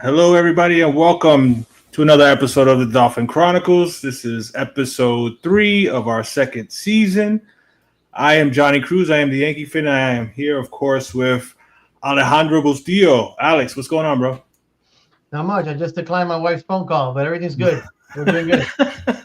Hello, everybody, and welcome to another episode of the Dolphin Chronicles. This is episode 3 of our second season. I am Johnny Cruz. I am the Yankee fan. I am here, of course, with Alejandro Bustillo. Alex, what's going on, bro? Not much. I just declined my wife's phone call, but everything's good. We're doing good. Yeah.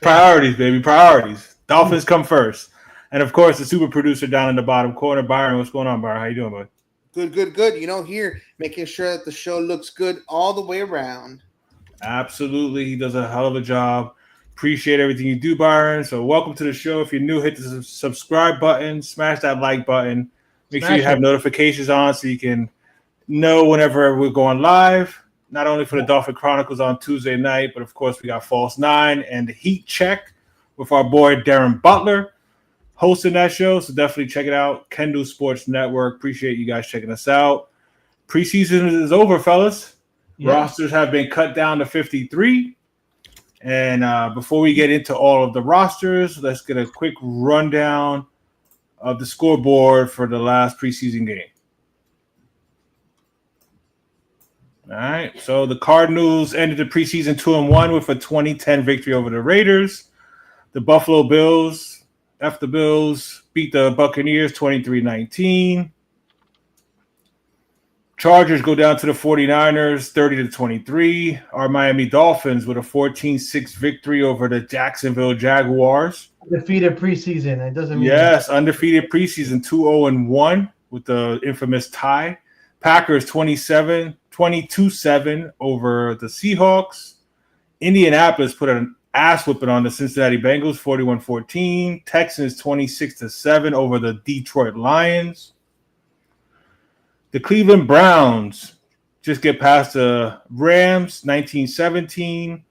Priorities, baby, priorities. Dolphins come first. And, of course, the super producer down in the bottom corner, Byron. What's going on, Byron? How you doing, bud? Good. Here, making sure that the show looks good all the way around. Absolutely. He does a hell of a job. Appreciate everything you do, Byron. So welcome to the show. If you're new, hit the subscribe button, smash that like button. Make sure you have notifications on so you can know whenever we're going live. Not only for the Dolphin Chronicles on Tuesday night, but of course we got False 9 and the Heat Check with our boy Darren Butler hosting that show. So definitely check it out. Kendall Sports Network. Appreciate you guys checking us out. Preseason is over, fellas. Yeah. Rosters have been cut down to 53. And before we get into all of the rosters, let's get a quick rundown of the scoreboard for the last preseason game. All right, so the Cardinals ended the preseason 2-1 with a 20-10 victory over the Raiders. The Buffalo Bills, the Bills, beat the Buccaneers 23-19. Chargers go down to the 49ers, 30-23. Our Miami Dolphins with a 14-6 victory over the Jacksonville Jaguars. Undefeated preseason. It doesn't mean undefeated preseason, 2-0-1 with the infamous tie. Packers 22-7 over the Seahawks. Indianapolis put an ass whipping on the Cincinnati Bengals, 41-14. Texans 26-7 over the Detroit Lions. The Cleveland Browns just get past the Rams, 19-17.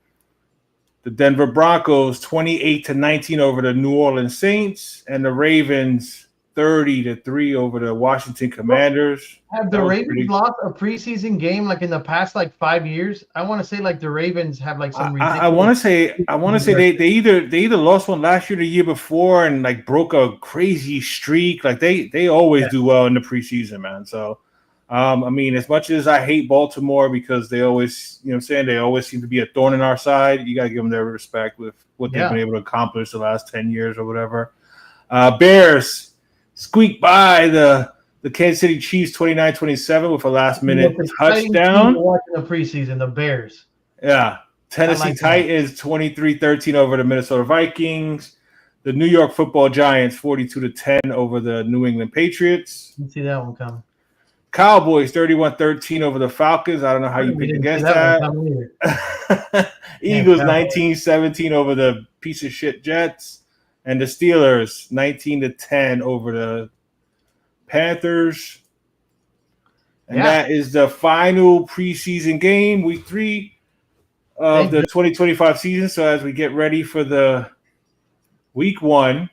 The Denver Broncos, 28-19 over the New Orleans Saints. And the Ravens, 30-3 over the Washington Commanders. Have the Ravens lost a preseason game like in the past 5 years? I want to say the Ravens have some. I want to say they either lost one last year, or the year before, and broke a crazy streak. They always do well in the preseason, man. So. As much as I hate Baltimore because they always, they always seem to be a thorn in our side, you got to give them their respect with what they've been able to accomplish the last 10 years or whatever. Bears squeaked by the Kansas City Chiefs 29-27 with a last-minute touchdown. Watching the preseason, the Bears. Yeah. Tennessee Titans 23-13 over the Minnesota Vikings. The New York Football Giants 42-10 over the New England Patriots. Didn't see that one coming. Cowboys 31-13 over the Falcons. I don't know how you picked against that. Eagles 19-17 over the piece of shit Jets. And the Steelers 19-10 over the Panthers. And that is the final preseason game, week 3 of the 2025 season. So as we get ready for the week 1,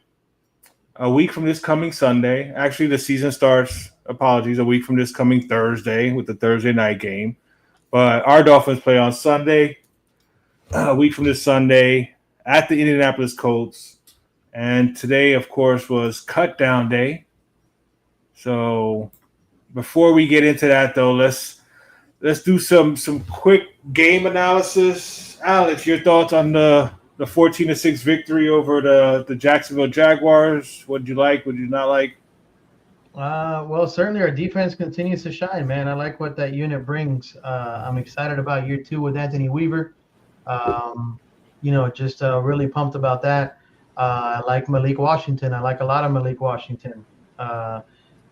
a week from this coming Sunday. Actually, the season starts, a week from this coming Thursday with the Thursday night game. But our Dolphins play on Sunday, a week from this Sunday, at the Indianapolis Colts. And today, of course, was cut down day. So before we get into that, though, let's do some quick game analysis. Alex, your thoughts on the 14-6 victory over the Jacksonville Jaguars? What did you like? What did you not like? Well, certainly our defense continues to shine, man. I like what that unit brings. I'm excited about year 2 with Anthony Weaver. Just really pumped about that. I like Malik Washington. I like a lot of Malik Washington. And,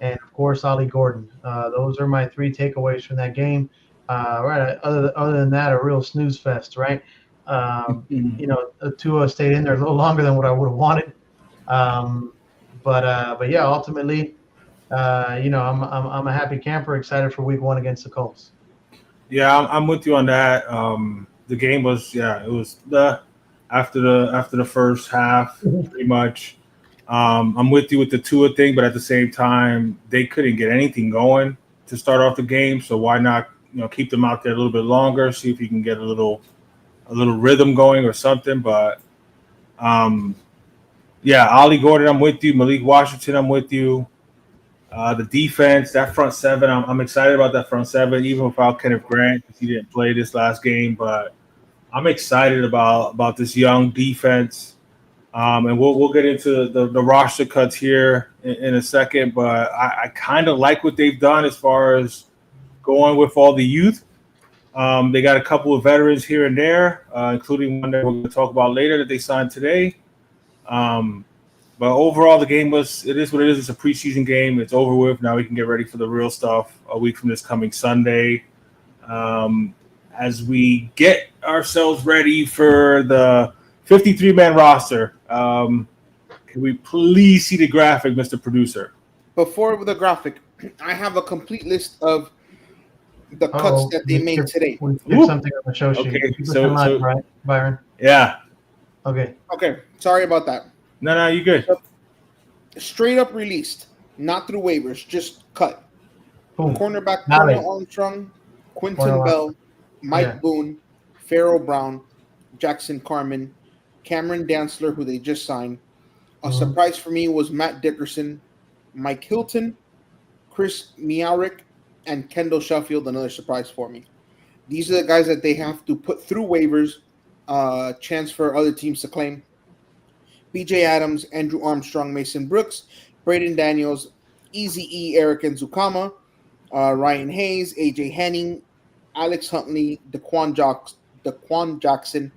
of course, Ollie Gordon. Those are my 3 takeaways from that game. Right. Other than that, a real snooze fest, right? Tua stayed in there a little longer than what I would have wanted. But yeah, ultimately, I'm a happy camper, excited for week 1 against the Colts. Yeah, I'm with you on that. The game was, it was after the first half, pretty much. I'm with you with the Tua thing, but at the same time, they couldn't get anything going to start off the game. So why not, keep them out there a little bit longer, see if you can get a little rhythm going or something. But Ollie Gordon, I'm with you. Malik Washington, I'm with you. The defense, that front seven, I'm excited about that front seven, even without Kenneth Grant because he didn't play this last game. But I'm excited about this young defense. And we'll get into the roster cuts here in a second. But I kind of like what they've done as far as going with all the youth. They got a couple of veterans here and there, including one that we're going to talk about later that they signed today. But overall, it is what it is. It's a preseason game. It's over with. Now we can get ready for the real stuff a week from this coming Sunday. As we get ourselves ready for the 53-man roster, can we please see the graphic, Mr. Producer? Before the graphic, I have a complete list of the cuts that they made today. We skipped something on the show sheet. Okay, So right, Byron? Yeah. Okay. Sorry about that. No, you're good. Straight up released, not through waivers, just cut. Boom. Cornerback Cornell Armstrong, Quentin Bell, Mike Boone, Pharaoh Brown, Jackson Carman, Cameron Dantzler, who they just signed. A surprise for me was Matt Dickerson, Mike Hilton, Chris Miarick, and Kendall Sheffield, another surprise for me. These are the guys that they have to put through waivers, chance for other teams to claim. BJ Adams, Andrew Armstrong, Mason Brooks, Braden Daniels, Eazy-E, Eric Nzukama, Ryan Hayes, AJ Henning, Alex Huntley, Daquan Jackson,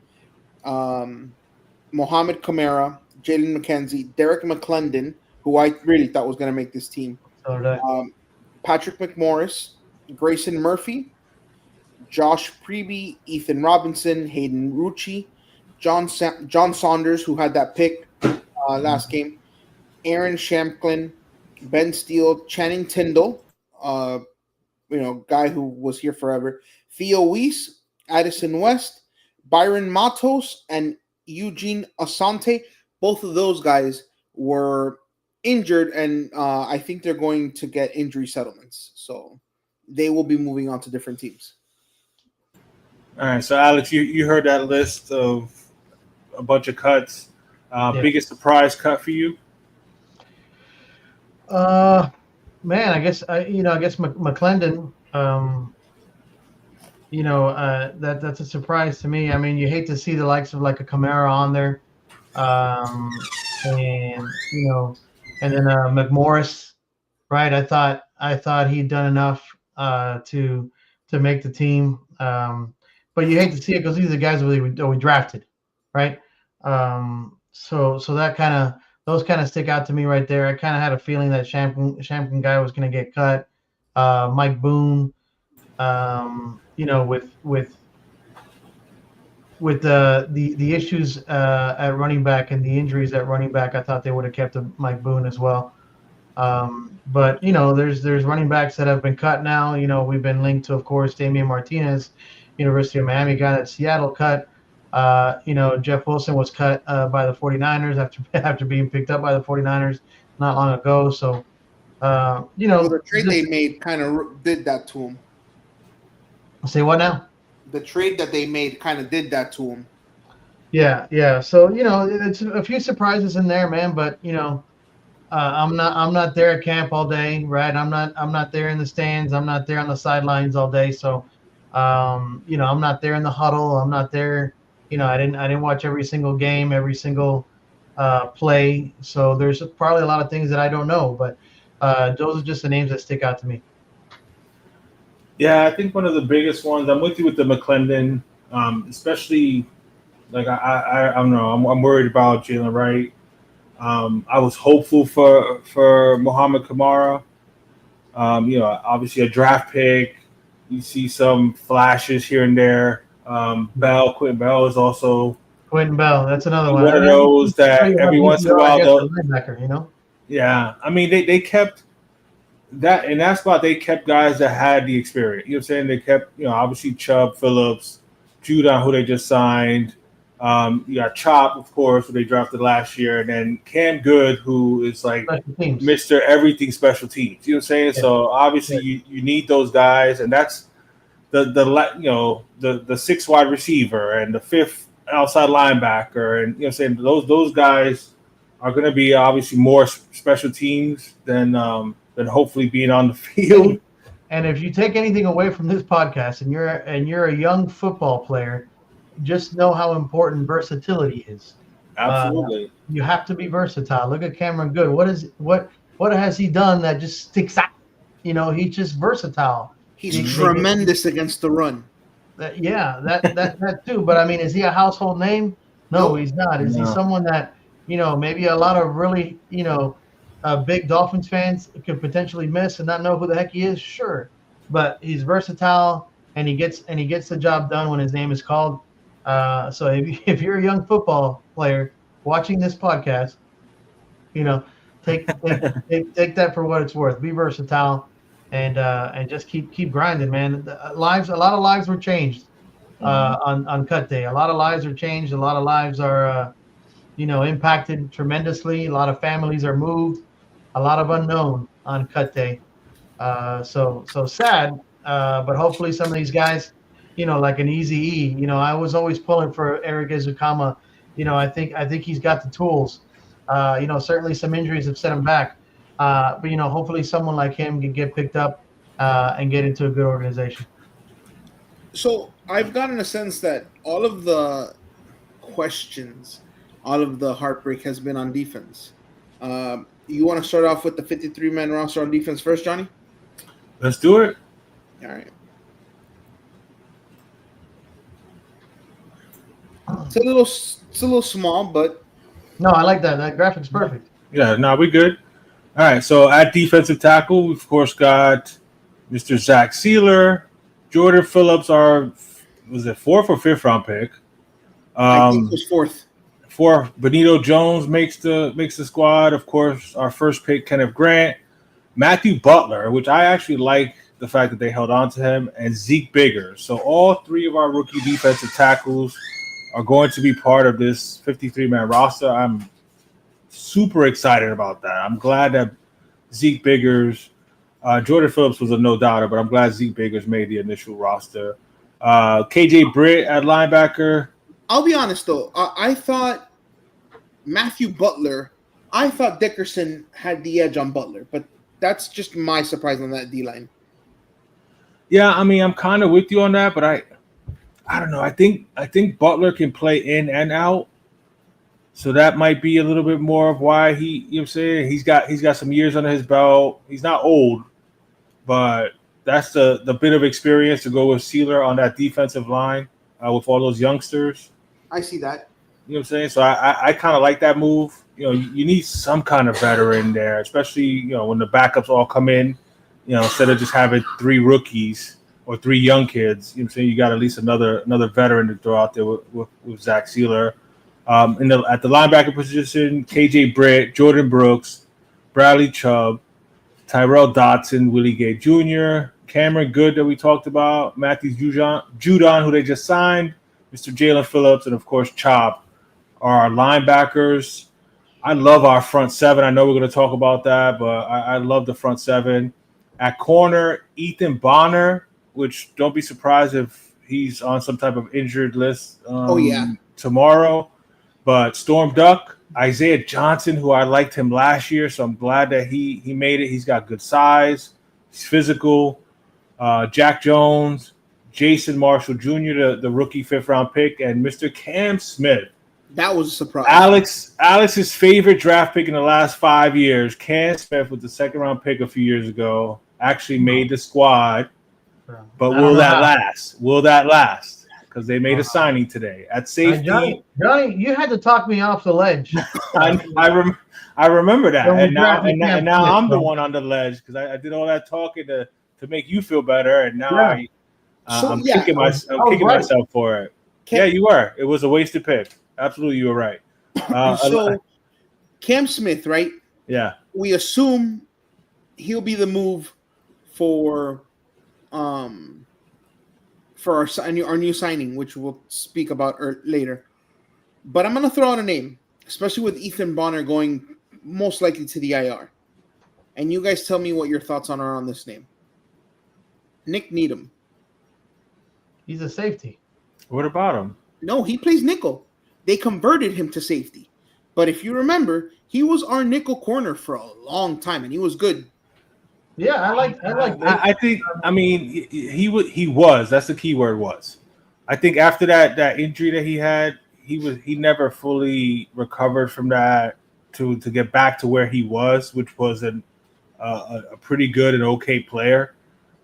Mohamed Kamara, Jalen McKenzie, Derek McClendon, who I really thought was going to make this team, Patrick McMorris, Grayson Murphy, Josh Preby, Ethan Robinson, Hayden Rucci, John Saunders, who had that pick last game, Aaron Shamklin, Ben Steele, Channing Tyndall, guy who was here forever, Theo Weiss, Addison West, Byron Matos, and Eugene Asante. Both of those guys were injured, and I think they're going to get injury settlements. So they will be moving on to different teams. All right, so Alex, you heard that list of a bunch of cuts. Biggest surprise cut for you? Man, I guess McClendon. That's a surprise to me. I mean, you hate to see the likes of like a Kamara on there, and then McMorris, right? I thought he'd done enough to make the team, but you hate to see it because these are guys that we drafted, right? So that those kind of stick out to me right there. I kind of had a feeling that Shampkin guy was going to get cut. Mike Boone, with the issues at running back and the injuries at running back, I thought they would have kept Mike Boone as well. But there's running backs that have been cut now. We've been linked to, of course, Damian Martinez, University of Miami guy that Seattle cut. Jeff Wilson was cut by the 49ers after being picked up by the 49ers not long ago. So, the trade they made kind of did that to him. Say what now? The trade that they made kind of did that to him. Yeah. So it's a few surprises in there, man. But I'm not there at camp all day, right? I'm not there in the stands. I'm not there on the sidelines all day. So, I'm not there in the huddle. I'm not there. I didn't watch every single game, every single play. So there's probably a lot of things that I don't know. But those are just the names that stick out to me. Yeah, I think one of the biggest ones. I'm with you with the McClendon, especially like I don't know. I'm worried about Jalen Wright. I was hopeful for Mohamed Kamara. Obviously a draft pick. You see some flashes here and there. Quentin Bell is also Quentin Bell. That's another one. One of those that every once in a while, linebacker, Yeah, I mean they kept that in that spot. They kept guys that had the experience. You know what I'm saying? They kept obviously Chubb, Phillips, Judon, who they just signed. You got Chop, of course, who they drafted last year, and then Cam Good, who is like Mr. Everything special teams. You know what I'm saying? Yeah. So obviously you need those guys, and that's the sixth wide receiver and the fifth outside linebacker, and what I'm saying, those guys are going to be obviously more special teams than than hopefully being on the field. And if you take anything away from this podcast, and you're a young football player, just know how important versatility is. Absolutely. You have to be versatile. Look at Cameron Good. What has he done that just sticks out? He's just versatile. He's tremendous against the run. That too. But I mean, is he a household name? No, he's not. Is he someone that maybe a lot of really big Dolphins fans could potentially miss and not know who the heck he is? Sure, but he's versatile and he gets the job done when his name is called. So if you're a young football player watching this podcast, take that for what it's worth. Be versatile, and just keep grinding, man. A lot of lives were changed on cut day. A lot of lives are changed. A lot of lives are impacted tremendously. A lot of families are moved. A lot of unknown on cut day. So sad. But hopefully some of these guys, like an Easy E. I was always pulling for Eric Ezukama. I think he's got the tools. Certainly some injuries have set him back. But hopefully someone like him can get picked up and get into a good organization. So I've gotten a sense that all of the questions, all of the heartbreak has been on defense. You want to start off with the 53-man roster on defense first, Johnny? Let's do it. All right. It's a little small, but no, I like that. That graphic's perfect. Yeah, no, we good. All right, so at defensive tackle, we've of course got Mr. Zach Sealer, Jordan Phillips, was it 4th or 5th round pick? I think it was 4th. 4th. Benito Jones makes the squad. Of course, our first pick, Kenneth Grant, Matthew Butler, which I actually like the fact that they held on to him, and Zeke Biggers. So all 3 of our rookie defensive tackles are going to be part of this 53-man roster. I'm super excited about that. I'm glad that Zeke Biggers, Jordan Phillips was a no-doubter, but I'm glad Zeke Biggers made the initial roster. KJ Britt at linebacker. I'll be honest, though. I thought Matthew Butler, I thought Dickerson had the edge on Butler, but that's just my surprise on that D-line. Yeah, I mean, I'm kind of with you on that, but I don't know. I think Butler can play in and out. So that might be a little bit more of why I'm saying? He's got some years under his belt. He's not old, but that's the bit of experience to go with Sealer on that defensive line with all those youngsters. I see that. You know what I'm saying? So I kind of like that move. You need some kind of veteran there, especially, when the backups all come in, instead of just having 3 rookies or 3 young kids. You know what I'm saying? You got at least another veteran to throw out there with Zach Sealer. At the linebacker position, KJ Britt, Jordan Brooks, Bradley Chubb, Tyrell Dotson, Willie Gay Jr., Cameron Good that we talked about, Matthew Judon, who they just signed, Mr. Jalen Phillips, and of course Chop are our linebackers. I love our front 7. I know we're going to talk about that, but I love the front 7. At corner, Ethan Bonner, which don't be surprised if he's on some type of injured list tomorrow. But Storm Duck, Isaiah Johnson, who I liked him last year, so I'm glad that he made it. He's got good size. He's physical. Jack Jones, Jason Marshall Jr., the rookie 5th-round pick, and Mr. Cam Smith. That was a surprise. Alex's favorite draft pick in the last 5 years, Cam Smith, with the 2nd-round pick a few years ago, actually made the squad. But will that last? Will that last? Because they made a signing today at safety. Johnny, you had to talk me off the ledge. I remember that, and now I'm the one on the ledge because I did all that talking to make you feel better, and now I'm kicking myself for it. Yeah, you were. It was a wasted pick. Absolutely, you were right. So Cam Smith, right? Yeah. We assume he'll be the move for our new signing, which we'll speak about later. But I'm going to throw out a name, especially with Ethan Bonner going most likely to the IR. And you guys tell me what your thoughts are on this name. Nick Needham. He's a safety. What about him? No, he plays nickel. They converted him to safety. But if you remember, he was our nickel corner for a long time, and he was good. Yeah, I like. I think. I mean, he was. That's the key word was. I think after that injury that he had, he never fully recovered from that to get back to where he was, which was a pretty good and okay player.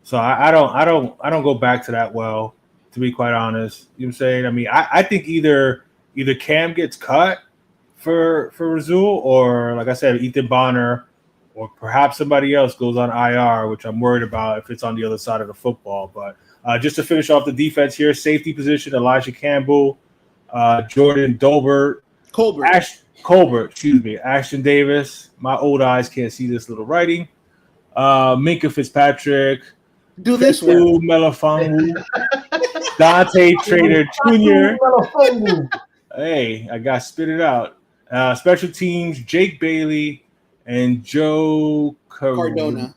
So I don't go back to that well, to be quite honest. You know what I'm saying? I mean, I think either Cam gets cut for Razul, or like I said, Ethan Bonner, or perhaps somebody else goes on IR, which I'm worried about if it's on the other side of the football. But just to finish off the defense here, safety position: Elijah Campbell, Jordan Dolbert, Colbert, excuse me, Ashton Davis. My old eyes can't see this little writing. Minka Fitzpatrick, Do this Fetu Melifonwu, Dante Trader Jr. Hey, I got spit it out. Special teams: Jake Bailey and Joe Cardonia.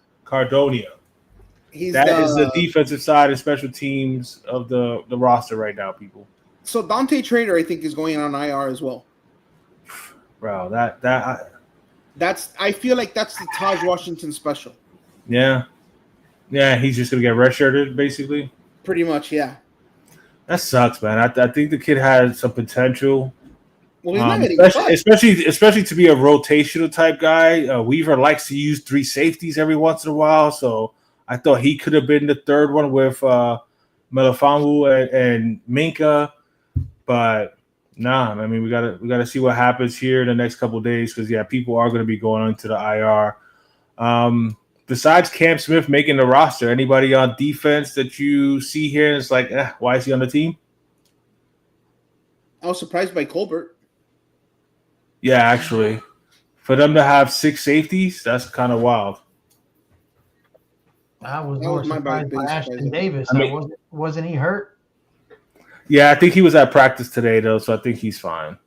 That is the defensive side of special teams of the roster right now, people. So Dante Trader, I think, is going on IR as well. Bro, I feel like that's the Taj Washington special. Yeah, he's just gonna get redshirted, basically. Pretty much, yeah. That sucks, man. I think the kid has some potential. Well, he's not getting cut. Especially to be a rotational type guy. Weaver likes to use 3 safeties every once in a while, so I thought he could have been the third one with Melifonwu and Minka, but nah. I mean, we gotta see what happens here in the next couple of days, because people are going to be going on to the IR. Besides Cam Smith making the roster, anybody on defense that you see here and it's like, why is he on the team? I was surprised by Colbert. Yeah, actually. For them to have 6 safeties, that's kind of wild. I was more surprised by Ashton Davis. I mean, wasn't he hurt? Yeah, I think he was at practice today, though, so I think he's fine.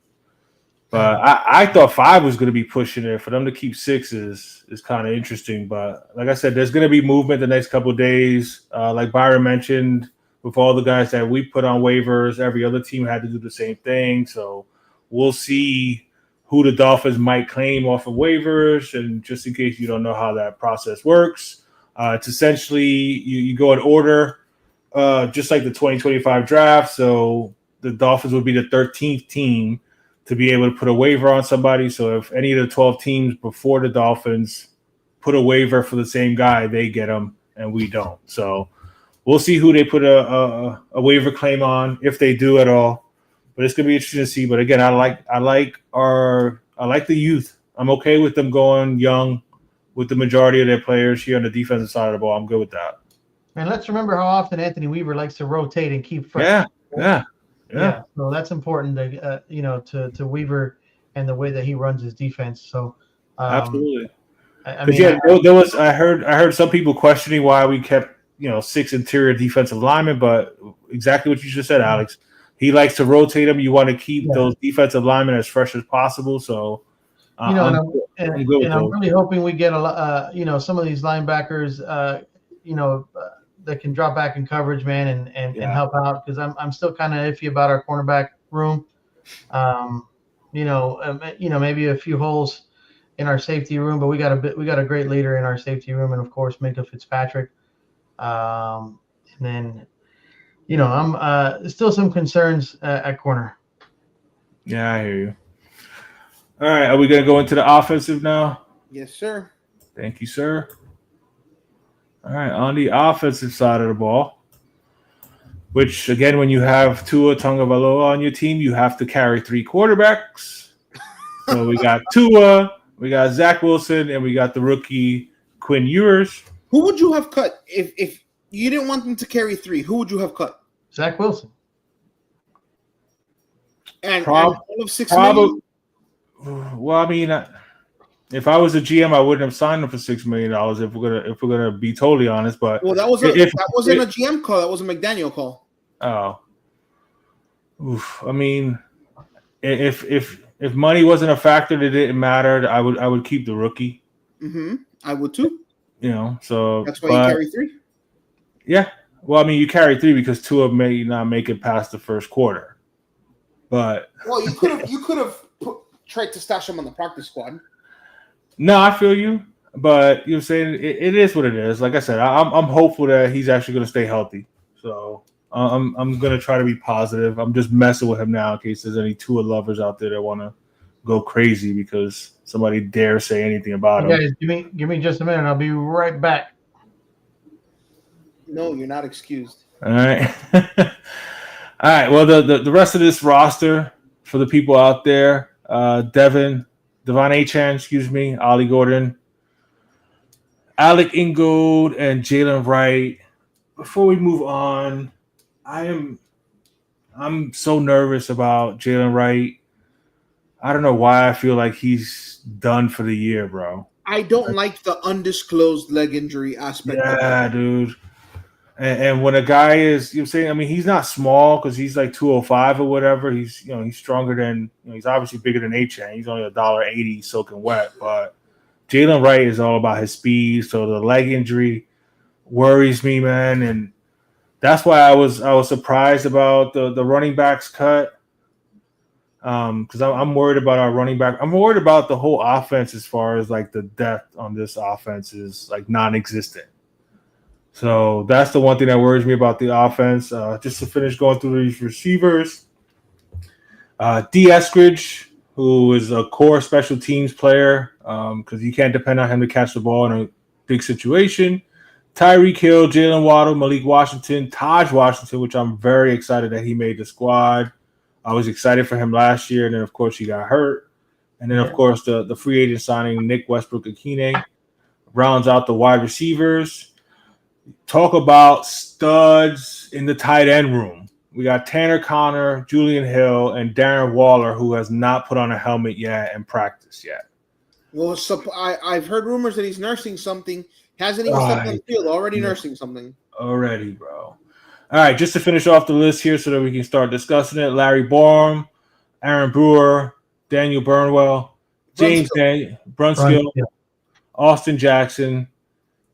But I thought 5 was going to be pushing it. For them to keep 6 is kind of interesting. But like I said, there's going to be movement the next couple of days. Like Byron mentioned, with all the guys that we put on waivers, every other team had to do the same thing. So we'll see who the Dolphins might claim off of waivers. And just in case you don't know how that process works, it's essentially you go in order, just like the 2025 draft. So the Dolphins would be the 13th team to be able to put a waiver on somebody. So if any of the 12 teams before the Dolphins put a waiver for the same guy, they get them and we don't. So we'll see who they put a waiver claim on, if they do at all. But it's gonna be interesting to see. But again, I like the youth. I'm okay with them going young with the majority of their players here on the defensive side of the ball. I'm good with that. And let's remember how often Anthony Weaver likes to rotate and keep fresh. Yeah. So that's important to Weaver and the way that he runs his defense. So absolutely. I heard some people questioning why we kept 6 interior defensive linemen, but exactly what you just said, Alex. He likes to rotate them. You want to keep those defensive linemen as fresh as possible. So I'm really hoping we get a lot. Some of these linebackers, that can drop back in coverage, man, and help out, because I'm still kind of iffy about our cornerback room. Maybe a few holes in our safety room, but we got a great leader in our safety room, and of course Minka Fitzpatrick. And then, I'm still some concerns at corner. Yeah, I hear you. All right, are we gonna go into the offensive now? Yes, sir. Thank you, sir. All right, on the offensive side of the ball, which, again, when you have Tua Tagovailoa on your team, you have to carry 3 quarterbacks. So we got Tua, we got Zach Wilson, and we got the rookie Quinn Ewers. Who would you have cut if you didn't want them to carry 3? Who would you have cut? Zach Wilson. And all of $6 million? Well, I mean, if I was a GM, I wouldn't have signed him for $6 million. If we're gonna be totally honest, but that wasn't a GM call. That was a McDaniel call. Oh, I mean, if money wasn't a factor, that didn't matter, I would keep the rookie. Mm-hmm. I would too. So that's why you carry 3. Yeah. Well, I mean, you carry 3 because 2 of them may not make it past the first quarter. But you could have tried to stash him on the practice squad. No, I feel you. But you're saying it is what it is. Like I said, I'm hopeful that he's actually going to stay healthy. So I'm going to try to be positive. I'm just messing with him now in case there's any Tua lovers out there that want to go crazy because somebody dare say anything about him. Guys, give me just a minute. I'll be right back. No, you're not excused. All right. All right. Well, the rest of this roster for the people out there, Devon Achan, excuse me, Ollie Gordon, Alec Ingold, and Jalen Wright. Before we move on, I'm so nervous about Jalen Wright. I don't know why I feel like he's done for the year, bro. I don't like the undisclosed leg injury aspect of it. Yeah, dude. And when a guy is, you know what I'm saying, I mean, he's not small because he's like 205 or whatever. He's, you know, he's stronger than, you know, he's obviously bigger than Achan. He's only $1.80 soaking wet. But Jalen Wright is all about his speed. So the leg injury worries me, man. And that's why I was surprised about the running backs cut. Because I'm worried about our running back. I'm worried about the whole offense as far as like the depth on this offense is like non-existent. So that's the one thing that worries me about the offense. Just to finish going through these receivers, D. Eskridge, who is a core special teams player, because you can't depend on him to catch the ball in a big situation. Tyreek Hill, Jalen Waddle, Malik Washington, Taj Washington, which I'm very excited that he made the squad. I was excited for him last year, and then, of course, he got hurt. And then, of course, the free agent signing, Nick Westbrook-Akine, rounds out the wide receivers. Talk about studs in the tight end room. We got Tanner Connor, Julian Hill, and Darren Waller, who has not put on a helmet yet and practiced yet. Well, I've heard rumors that he's nursing something. Hasn't even stepped on the field. Already nursing something. Already, bro. All right, just to finish off the list here so that we can start discussing it. Larry Borum, Aaron Brewer, Daniel Burnwell, James Brunskill, Austin Jackson,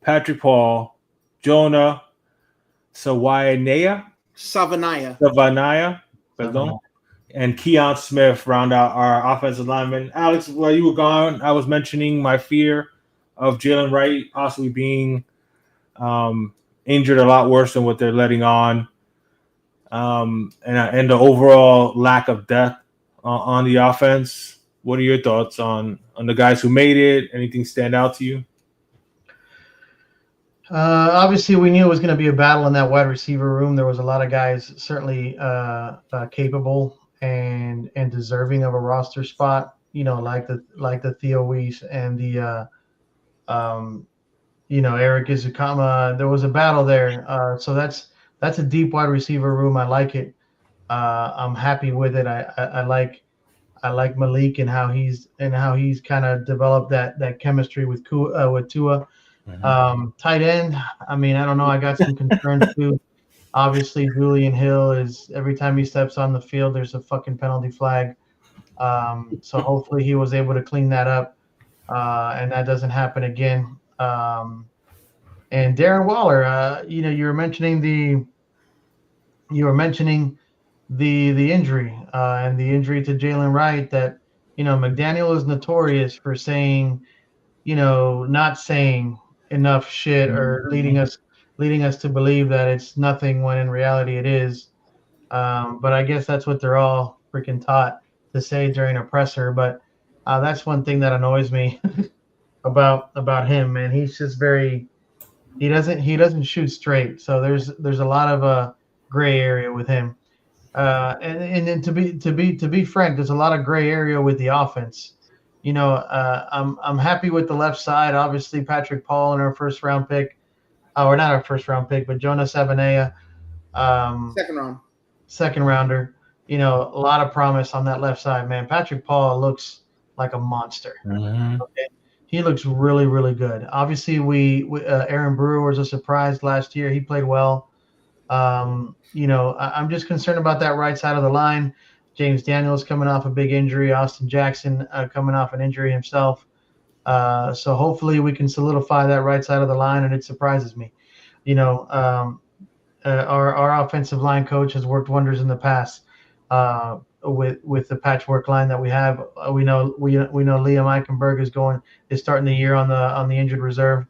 Patrick Paul, Jonah Savanaya, pardon, and Keon Smith round out our offensive linemen. Alex, while you were gone, I was mentioning my fear of Jalen Wright possibly being injured a lot worse than what they're letting on, and the overall lack of depth on the offense. What are your thoughts on the guys who made it? Anything stand out to you? Obviously, we knew it was going to be a battle in that wide receiver room. There was a lot of guys certainly capable and deserving of a roster spot. You know, like the Theo Weiss and the Eric Izukama. There was a battle there. So that's a deep wide receiver room. I like it. I'm happy with it. I like Malik and how he's kind of developed that chemistry with Tua. Tight end, I mean, I don't know. I got some concerns too. Obviously, Julian Hill is every time he steps on the field, there's a fucking penalty flag. So hopefully he was able to clean that up, and that doesn't happen again. And Darren Waller, you were mentioning the injury and the injury to Jalen Wright. That McDaniel is notorious for saying, not saying enough shit or leading us to believe that it's nothing when in reality it is. But I guess that's what they're all freaking taught to say during a presser. But that's one thing that annoys me about him, man. He's just he doesn't shoot straight. So there's a lot of gray area with him. And then to be frank, there's a lot of gray area with the offense. I'm happy with the left side. Obviously, Patrick Paul in our first round pick, or not our first round pick, but Jonah Savanaya, second rounder. A lot of promise on that left side, man. Patrick Paul looks like a monster. Mm-hmm. Okay, he looks really, really good. Obviously, Aaron Brewer was a surprise last year. He played well. I'm just concerned about that right side of the line. James Daniels coming off a big injury. Austin Jackson coming off an injury himself. So hopefully we can solidify that right side of the line, and it surprises me. Our offensive line coach has worked wonders in the past. with the patchwork line that we have. We know Liam Eichenberg is starting the year on the injured reserve.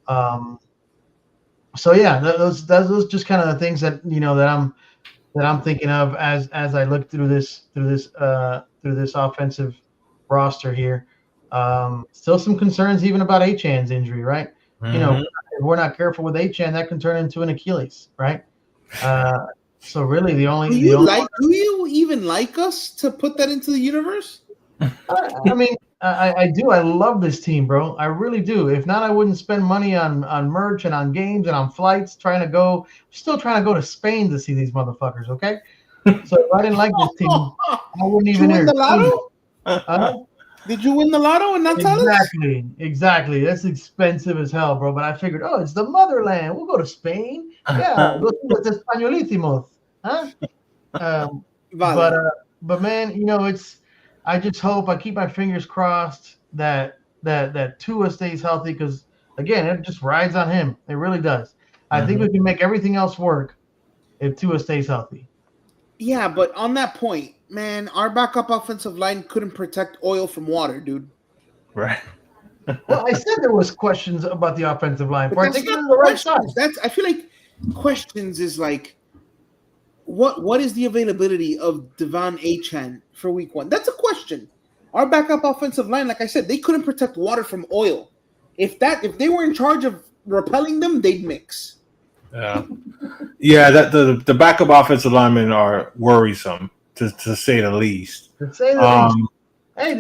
So yeah, those just kind of the things that that I'm thinking of as I look through this offensive roster here. Still some concerns even about Achan's injury, right? Mm-hmm. If we're not careful with Achan, that can turn into an Achilles, right? So really, the only do you even like us to put that into the universe? I mean, I do. I love this team, bro. I really do. If not, I wouldn't spend money on merch and on games and on flights. Still trying to go to Spain to see these motherfuckers. Okay, so if I didn't like this team, I wouldn't even win the entertain lotto? Did you win the lotto and not tell us? Exactly. That's expensive as hell, bro. But I figured, it's the motherland. We'll go to Spain. Yeah, go see los españolísimos, huh? But man, I just hope, I keep my fingers crossed that Tua stays healthy, because again, it just rides on him. It really does. I think we can make everything else work if Tua stays healthy. Yeah, but on that point, man, our backup offensive line couldn't protect oil from water, dude. Right. Well, I said there was questions about the offensive line. But that's not the right side. I feel like questions is like, what is the availability of Devon Achane for week 1? That's a question. Our backup offensive line, like I said, they couldn't protect water from oil. If they were in charge of repelling them, they'd mix. Yeah. That the backup offensive linemen are worrisome, to say the least. Hey,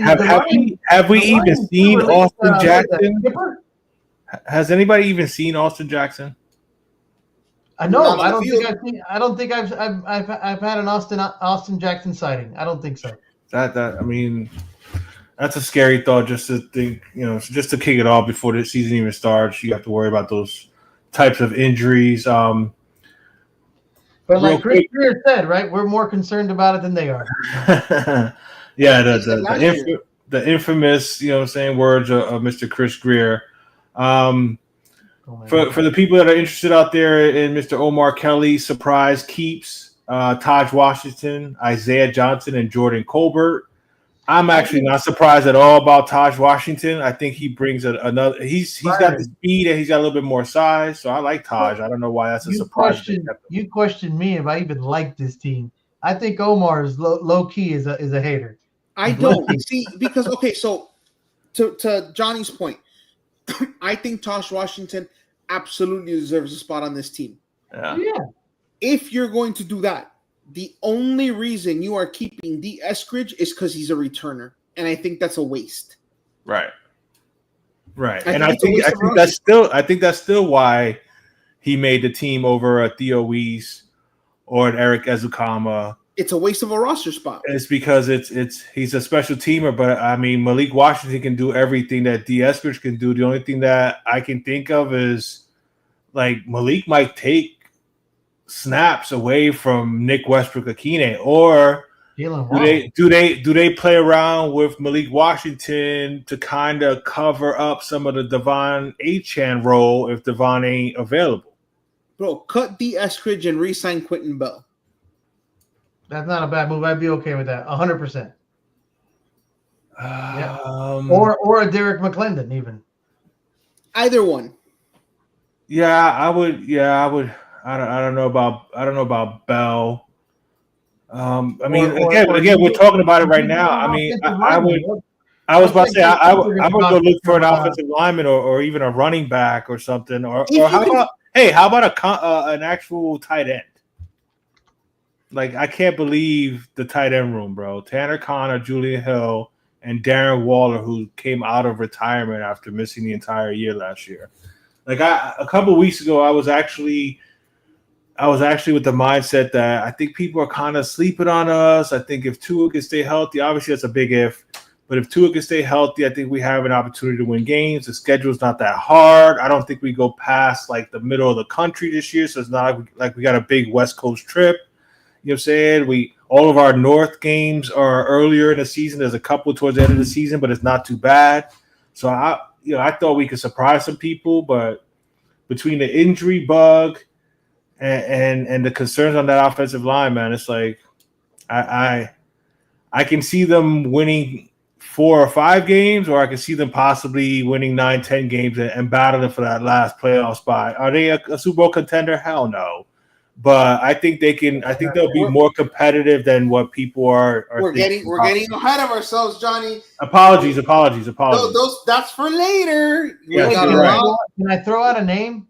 have we even seen Austin Jackson? Has anybody even seen Austin Jackson? No, I don't think I've had an Austin Jackson sighting. I don't think so. I mean, that's a scary thought. Just to think, just to kick it off before the season even starts, you have to worry about those types of injuries. But like Chris Greer said, right, we're more concerned about it than they are. Yeah, the infamous, words of Mr. Chris Greer. For the people that are interested out there in Mr. Omar Kelly, surprise keeps Taj Washington, Isaiah Johnson, and Jordan Colbert. I'm actually not surprised at all about Taj Washington. I think he brings another. He's got the speed and he's got a little bit more size. So I like Taj. I don't know why that's a surprise. You questioned me if I even like this team. I think Omar is low key is a hater. I don't see, because so to Johnny's point, I think Taj Washington absolutely deserves a spot on this team. Yeah. If you're going to do that, the only reason you are keeping D. Eskridge is because he's a returner, and I think that's a waste. Right. And I think that's still why he made the team over a Theo Weiss or an Eric Ezukama. It's a waste of a roster spot. It's because he's a special teamer, but I mean, Malik Washington can do everything that D. Eskridge can do. The only thing that I can think of is, like, Malik might take snaps away from Nick Westbrook-Akine, or do they play around with Malik Washington to kind of cover up some of the Devon Achane role if Devon ain't available? Bro, cut D. Eskridge and re-sign Quentin Bell. That's not a bad move. I'd be okay with that. 100%. Or a Derek McClendon even. Either one. Yeah, I would. I don't know about Bell. I mean, again, we're talking about it right now. I mean, I was about to say I would go look for an offensive lineman or even a running back or something. Or how about an actual tight end? Like, I can't believe the tight end room, bro. Tanner Conner, Julian Hill, and Darren Waller, who came out of retirement after missing the entire year last year. Like, a couple of weeks ago, I was actually with the mindset that I think people are kind of sleeping on us. I think if Tua can stay healthy, obviously that's a big if, but if Tua can stay healthy, I think we have an opportunity to win games. The schedule's not that hard. I don't think we go past like the middle of the country this year, so it's not like we got a big West Coast trip. You know what I'm saying? All of our North games are earlier in the season. There's a couple towards the end of the season, but it's not too bad. So I thought we could surprise some people, but between the injury bug and the concerns on that offensive line, man, it's like I I can see them winning 4 or 5 games, or I can see them possibly winning 9, 10 games and battling for that last playoff spot. Are they a Super Bowl contender? Hell no. But I think they can. I think they'll be more competitive than what people are. We're getting ahead of ourselves, Johnny. Apologies. Those that's for later. Yes, you're right. Can I throw out a name?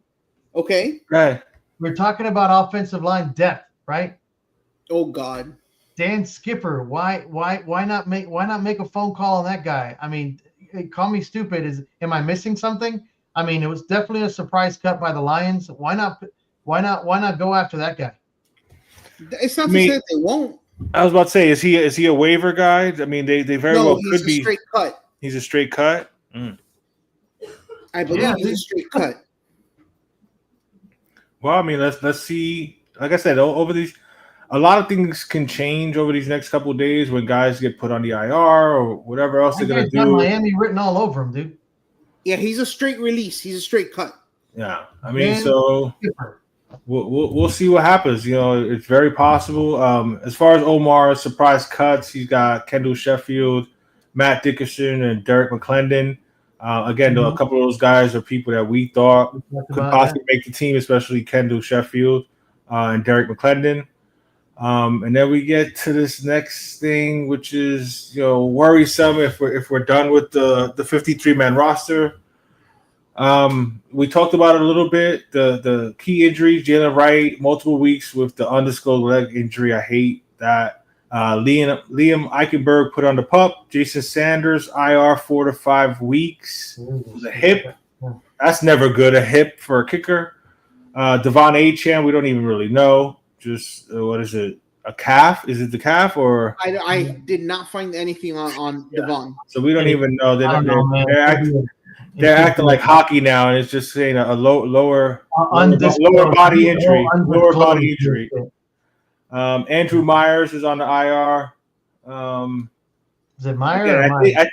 Okay. Right. We're talking about offensive line depth, right? Oh God. Dan Skipper. Why not make a phone call on that guy? I mean, call me stupid. Am I missing something? I mean, it was definitely a surprise cut by the Lions. Why not go after that guy? It's not to say that they won't. I was about to say, is he a waiver guy? I mean, they very well could be. Straight cut. He's a straight cut. Mm. I believe he's a straight cut. Well, I mean, let's see. Like I said, over these, a lot of things can change over these next couple of days when guys get put on the IR or whatever else they're gonna do. Miami written all over him, dude. Yeah, he's a straight release. He's a straight cut. Yeah, I mean, so we'll see what happens. You know, it's very possible. As far as Omar's surprise cuts, he's got Kendall Sheffield, Matt Dickerson, and Derek McClendon. Again, a couple of those guys are people that we thought could possibly make the team, especially Kendall Sheffield and Derek McClendon. And then we get to this next thing, which is worrisome if we're done with the 53-man roster. We talked about it a little bit. The key injuries: Jalen Wright, multiple weeks with the undisclosed leg injury. I hate that. Liam Eichenberg put on the pup. Jason Sanders IR 4 to 5 weeks. The hip. That's never good. A hip for a kicker. Devon Achane, we don't even really know. Just what is it? A calf? Is it the calf or? I did not find anything on Devon. So we don't even know. They're acting like hockey now, and it's just saying a lower body injury. Lower body injury. Andrew Myers is on the IR. Is it Myers? I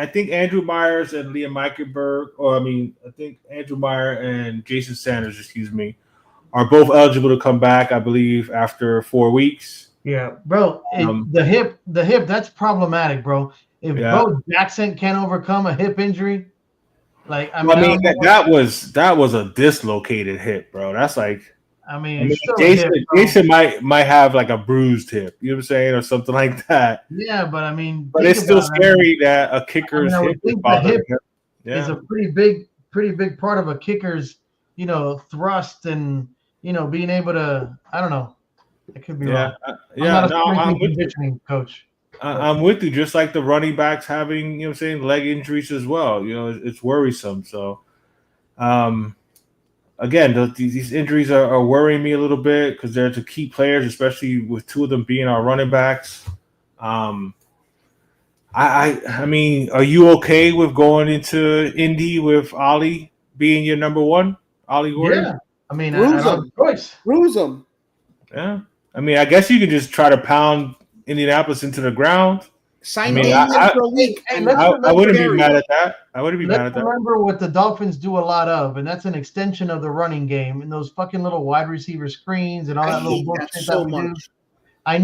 think Andrew Myers and Liam Eichenberg, I think Andrew Meyer and Jason Sanders, are both eligible to come back, I believe, after 4 weeks. Yeah, bro. The hip, that's problematic, bro. If Bo Jackson can't overcome a hip injury, that was a dislocated hip, bro. That's like. Jason might have like a bruised hip, you know what I'm saying, or something like that. Yeah, but it's still scary that a kicker's hip is bothering him. Yeah. Is a pretty big part of a kicker's, thrust and being able to. I don't know. I could be wrong. I'm conditioning coach. I'm with you. Just like the running backs having, leg injuries as well. It's worrisome. So, again, these injuries are worrying me a little bit because they're to key players, especially with 2 of them being our running backs. I mean, are you okay with going into Indy with Ollie being your number 1, Ollie Gordon? Yeah, I mean, I don't have a choice. Bruise him. Yeah, I mean, I guess you could just try to pound Indianapolis into the ground. I wouldn't be mad at that. Remember what the Dolphins do a lot of, and that's an extension of the running game and those fucking little wide receiver screens and all that little bullshit that we do. I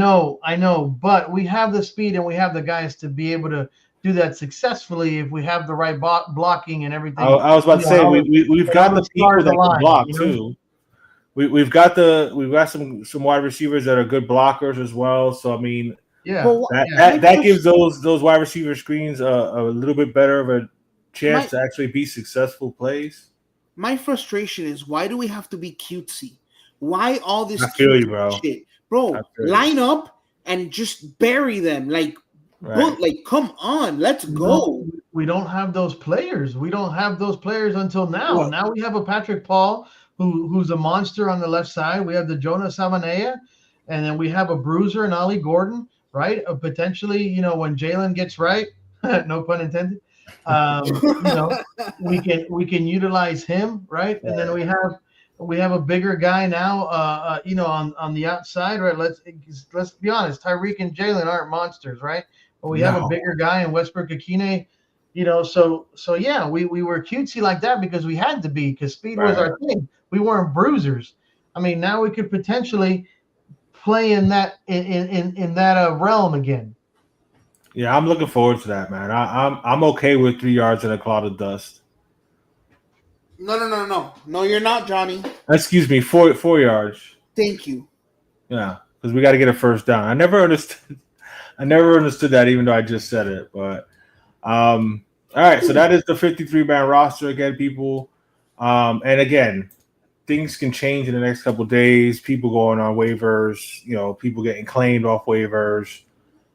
know, but we have the speed and we have the guys to be able to do that successfully if we have the right blocking and everything. I was about to say we've got the people that can block too. We've got some wide receivers that are good blockers as well. So I mean. Yeah, that gives those wide receiver screens a little bit better of a chance to actually be successful plays. My frustration is, why do we have to be cutesy? Why all this shit? Bro, line up and just bury them. Come on, let's go. We don't have those players. We don't have those players until now. Well, now we have a Patrick Paul who's a monster on the left side. We have the Jonas Samanea, and then we have a bruiser and Ollie Gordon. Right, potentially, when Jalen gets right, no pun intended. We can utilize him, right? And then we have a bigger guy now, on the outside, right? Let's be honest, Tyreek and Jalen aren't monsters, right? But we have a bigger guy in Westbrook Akine, So yeah, we were cutesy like that because we had to be, because speed was our thing. We weren't bruisers. I mean, now we could potentially play in that realm again. Yeah, I'm looking forward to that, man. I'm okay with 3 yards in a cloud of dust. No, you're not, Johnny. Excuse me, 4 yards. Thank you. Yeah, because we got to get a first down. I never understood. I never understood that, even though I just said it. But all right, so that is the 53-man roster again, people. And again, things can change in the next couple of days. People going on waivers, people getting claimed off waivers.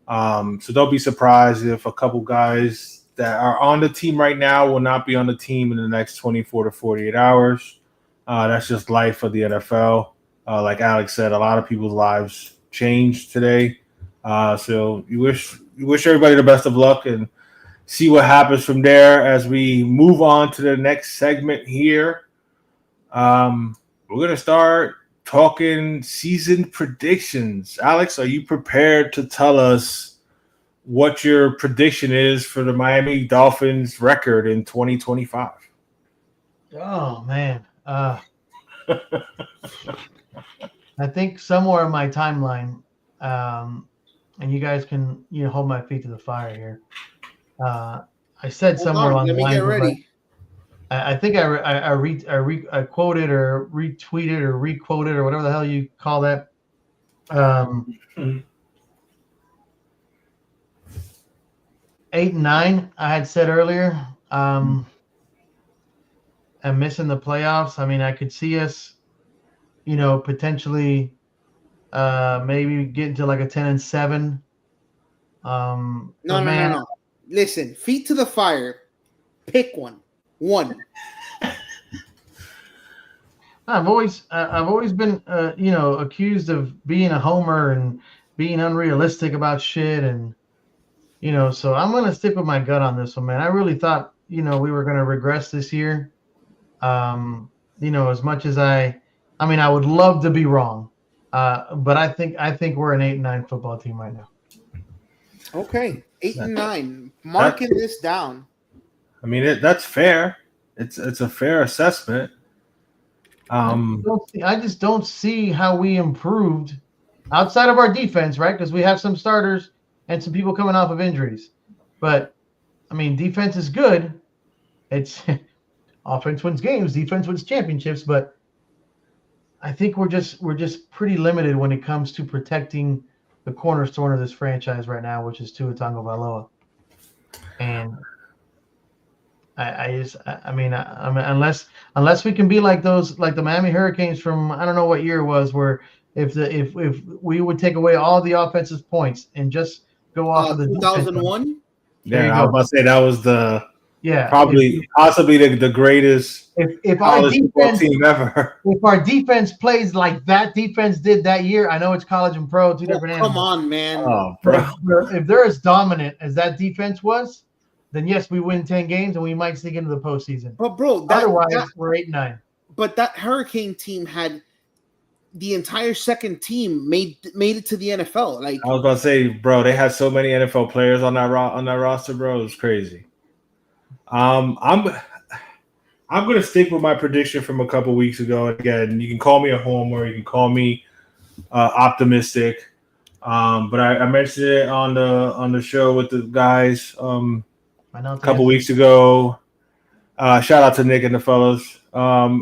So don't be surprised if a couple guys that are on the team right now will not be on the team in the next 24 to 48 hours. That's just life of the NFL. Like Alex said, a lot of people's lives changed today. So you wish everybody the best of luck and see what happens from there as we move on to the next segment here. We're going to start talking season predictions. Alex, are you prepared to tell us what your prediction is for the Miami Dolphins record in 2025? Oh, man. I think somewhere in my timeline, and you guys can hold my feet to the fire here. I said Hold somewhere on, along let the me lines get of, like, ready. I think I quoted or retweeted or requoted or whatever the hell you call that. 8-9, I had said earlier. I'm missing the playoffs. I mean, I could see us, potentially maybe getting to like a 10-7. No. Listen, feet to the fire. Pick one. One. I've always been accused of being a homer and being unrealistic about shit, and so I'm gonna stick with my gut on this one, man. I really thought we were gonna regress this year. As much as I mean, I would love to be wrong, but I think we're an 8-9 football team right now. Okay, 8-9. Marking this down. I mean, that's fair. It's a fair assessment. I just don't see how we improved outside of our defense, right? Because we have some starters and some people coming off of injuries. But I mean, defense is good. It's offense wins games, defense wins championships. But I think we're just pretty limited when it comes to protecting the cornerstone of this franchise right now, which is Tua Tagovailoa. And I mean, unless we can be like the Miami Hurricanes from I don't know what year it was, where if we would take away all the offensive points and just go off of the 2001. Yeah, I was about to say that was possibly the greatest if college football team ever. If our defense plays like that defense did that year, I know it's college and pro, two different animals. Come on, man. Oh, bro. If they're as dominant as that defense was, then yes, we win 10 games and we might sneak into the postseason. But bro, otherwise we're 8-9. But that Hurricane team had the entire second team made it to the NFL. Like I was about to say, bro, they had so many NFL players on that roster, bro. It was crazy. I'm gonna stick with my prediction from a couple weeks ago. Again, you can call me a homer, you can call me optimistic. But I mentioned it on the show with the guys a couple weeks ago. Shout out to Nick and the fellas. I'm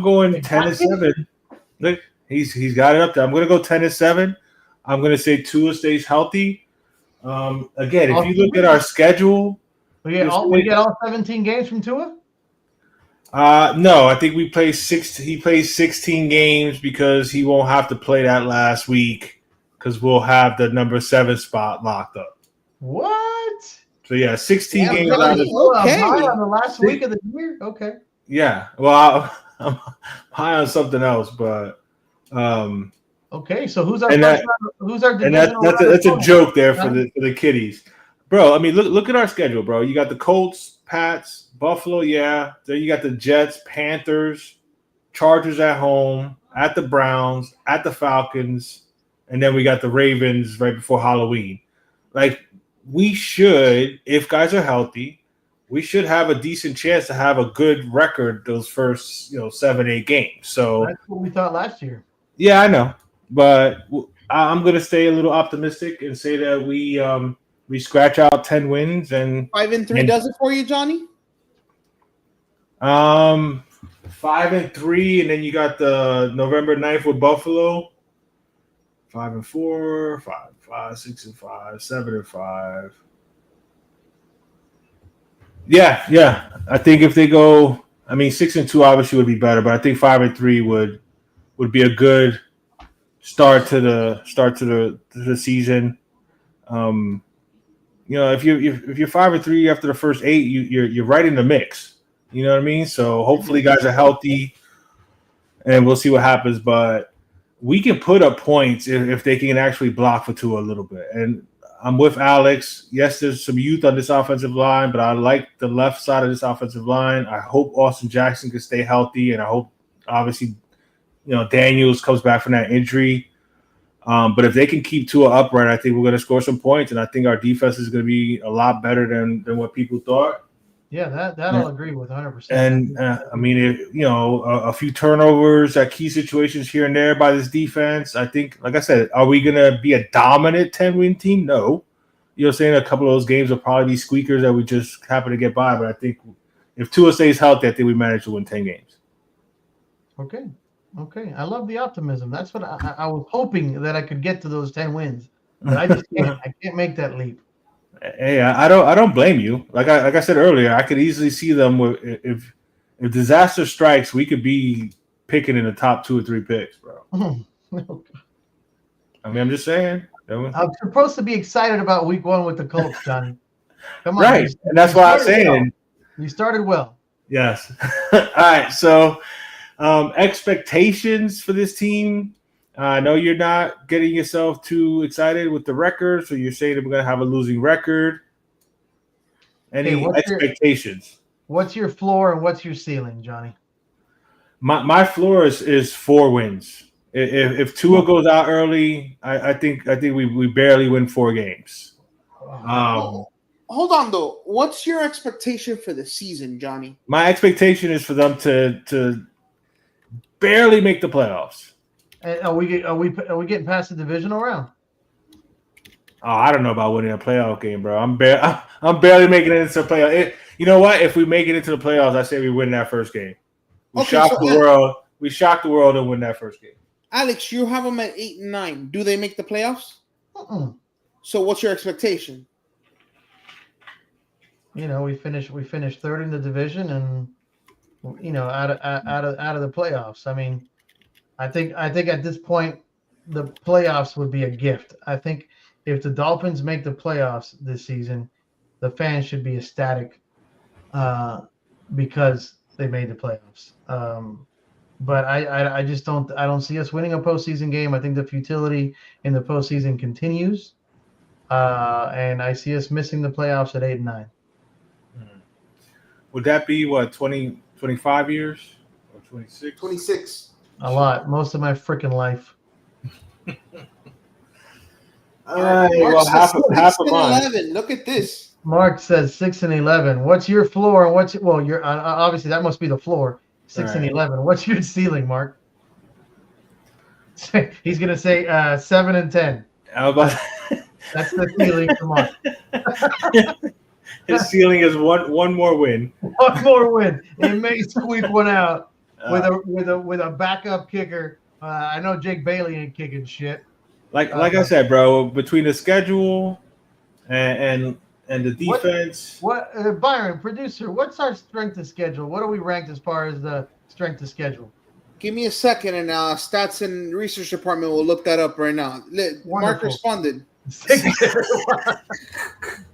going 10-7. Look, he's got it up there. I'm gonna go 10-7. I'm gonna say Tua stays healthy. Again, if you look at our schedule, we get all 17 games from Tua. No, I think we play he plays 16 games because he won't have to play that last week because we'll have the number 7 spot locked up. What? So yeah, 16 games. Okay. On the last week of the year. Okay. Yeah. Well, I'm high on something else, but okay. So who's our divisional? And that's a joke there for the kiddies, bro. I mean, look at our schedule, bro. You got the Colts, Pats, Buffalo, yeah. Then you got the Jets, Panthers, Chargers at home, at the Browns, at the Falcons, and then we got the Ravens right before Halloween. Like, we should, if guys are healthy, we should have a decent chance to have a good record those first 7-8 games. So that's what we thought last year. Yeah, I know, but I'm gonna stay a little optimistic and say that we we scratch out 10 wins and 5-3 does it for you, Johnny? 5-3, and then you got the November 9th with Buffalo. 5-4, 5-5, 6-5, 7-5. Yeah. I think if they go, 6-2 obviously would be better, but I think 5-3 would be a good start to the season. If you're 5-3 after the first 8, you're right in the mix. You know what I mean? So hopefully guys are healthy, and we'll see what happens. But we can put up points if they can actually block for Tua a little bit. And I'm with Alex. Yes, there's some youth on this offensive line, but I like the left side of this offensive line. I hope Austin Jackson can stay healthy, and I hope obviously Daniels comes back from that injury. But if they can keep Tua upright, I think we're going to score some points, and I think our defense is going to be a lot better than what people thought. Yeah, I'll agree with 100%. And a few turnovers at key situations here and there by this defense. I think, like I said, are we going to be a dominant 10-win team? No. Saying a couple of those games will probably be squeakers that we just happen to get by. But I think if Tua stays healthy, I think we manage to win 10 games. Okay. I love the optimism. That's what I was hoping that I could get to those 10 wins, but I just can't. I can't make that leap. Hey, I don't blame you. Like I said earlier, I could easily see them if disaster strikes, we could be picking in the top 2 or 3 picks, bro. I'm just saying. I'm supposed to be excited about week 1 with the Colts, Johnny. Come on, right? And that's why I'm saying well. You started well. Yes. All right. So, expectations for this team. I know you're not getting yourself too excited with the record, so you're saying that we're going to have a losing record. Any expectations? What's your floor and what's your ceiling, Johnny? My floor is 4 wins. If Tua goes out early, I think we barely win 4 games. Hold on though. What's your expectation for the season, Johnny? My expectation is for them to barely make the playoffs. And are we getting past the divisional round? Oh, I don't know about winning a playoff game, bro. I'm barely making it into the playoff. You know what? If we make it into the playoffs, I say we win that first game. We shock the world. We shock the world and win that first game. Alex, you have them at 8-9. Do they make the playoffs? So what's your expectation? We finished 3rd in the division, and out of the playoffs. I think at this point the playoffs would be a gift. I think if the Dolphins make the playoffs this season, the fans should be ecstatic because they made the playoffs. But I just don't see us winning a postseason game. I think the futility in the postseason continues, and I see us missing the playoffs at 8-9. Would that be 20, 25 years or 26? 26. A lot. Most of my freaking life. Half of mine. 11. Look at this. Mark says 6-11. What's your floor? And your obviously that must be the floor. 6-11. What's your ceiling, Mark? He's gonna say 7-10. How about that's the ceiling for Mark. His ceiling is one more win. One more win. He may squeak one out with a backup kicker. I know Jake Bailey ain't kicking shit. Like I said, bro, between the schedule and the defense. Byron, producer, what's our strength of schedule? What are we ranked as far as the strength of schedule? Give me a second, and stats and research department will look that up right now. Mark responded.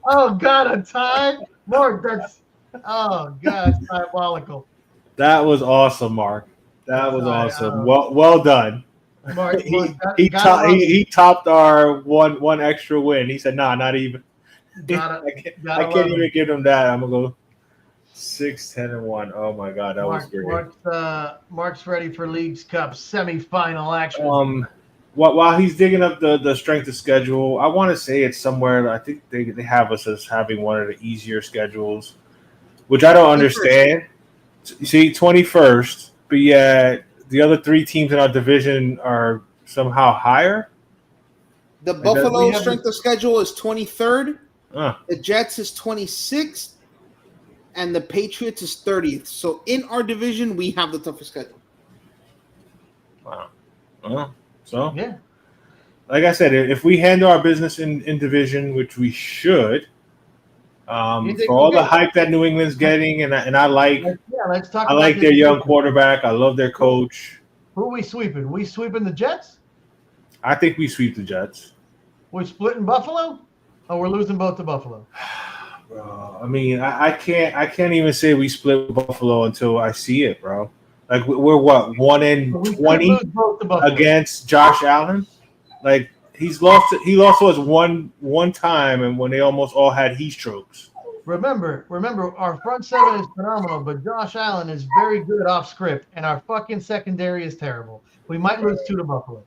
Oh God, a tie, Mark. That's diabolical. That was awesome, Mark. That was awesome. Well done. Mark, he topped our one extra win. He said, "Nah, not even." I can't even give him that. I'm gonna go 6-10-1. Oh my God, that was great. Mark's ready for League's Cup semifinal action. While he's digging up the strength of schedule, I want to say it's somewhere. I think they have us as having one of the easier schedules, which I don't understand. You see, 21st, but yet the other 3 teams in our division are somehow higher. The Buffalo strength of schedule is 23rd. The Jets is 26th, and the Patriots is 30th. So in our division, we have the toughest schedule. Wow. So yeah, like I said, if we handle our business in division, which we should, for all the hype that New England's getting, and I like, let's talk. I like their young quarterback. I love their coach. Who are we sweeping? We sweeping the Jets? I think we sweep the Jets. We're splitting Buffalo, or we're losing both to Buffalo. Bro, I mean, I can't even say we split with Buffalo until I see it, bro. Like we're what 1-20 against Josh Allen. Like he lost to us one time, and when they almost all had heat strokes. Remember, our front seven is phenomenal, but Josh Allen is very good off script, and our fucking secondary is terrible. We might lose 2 to Buffalo.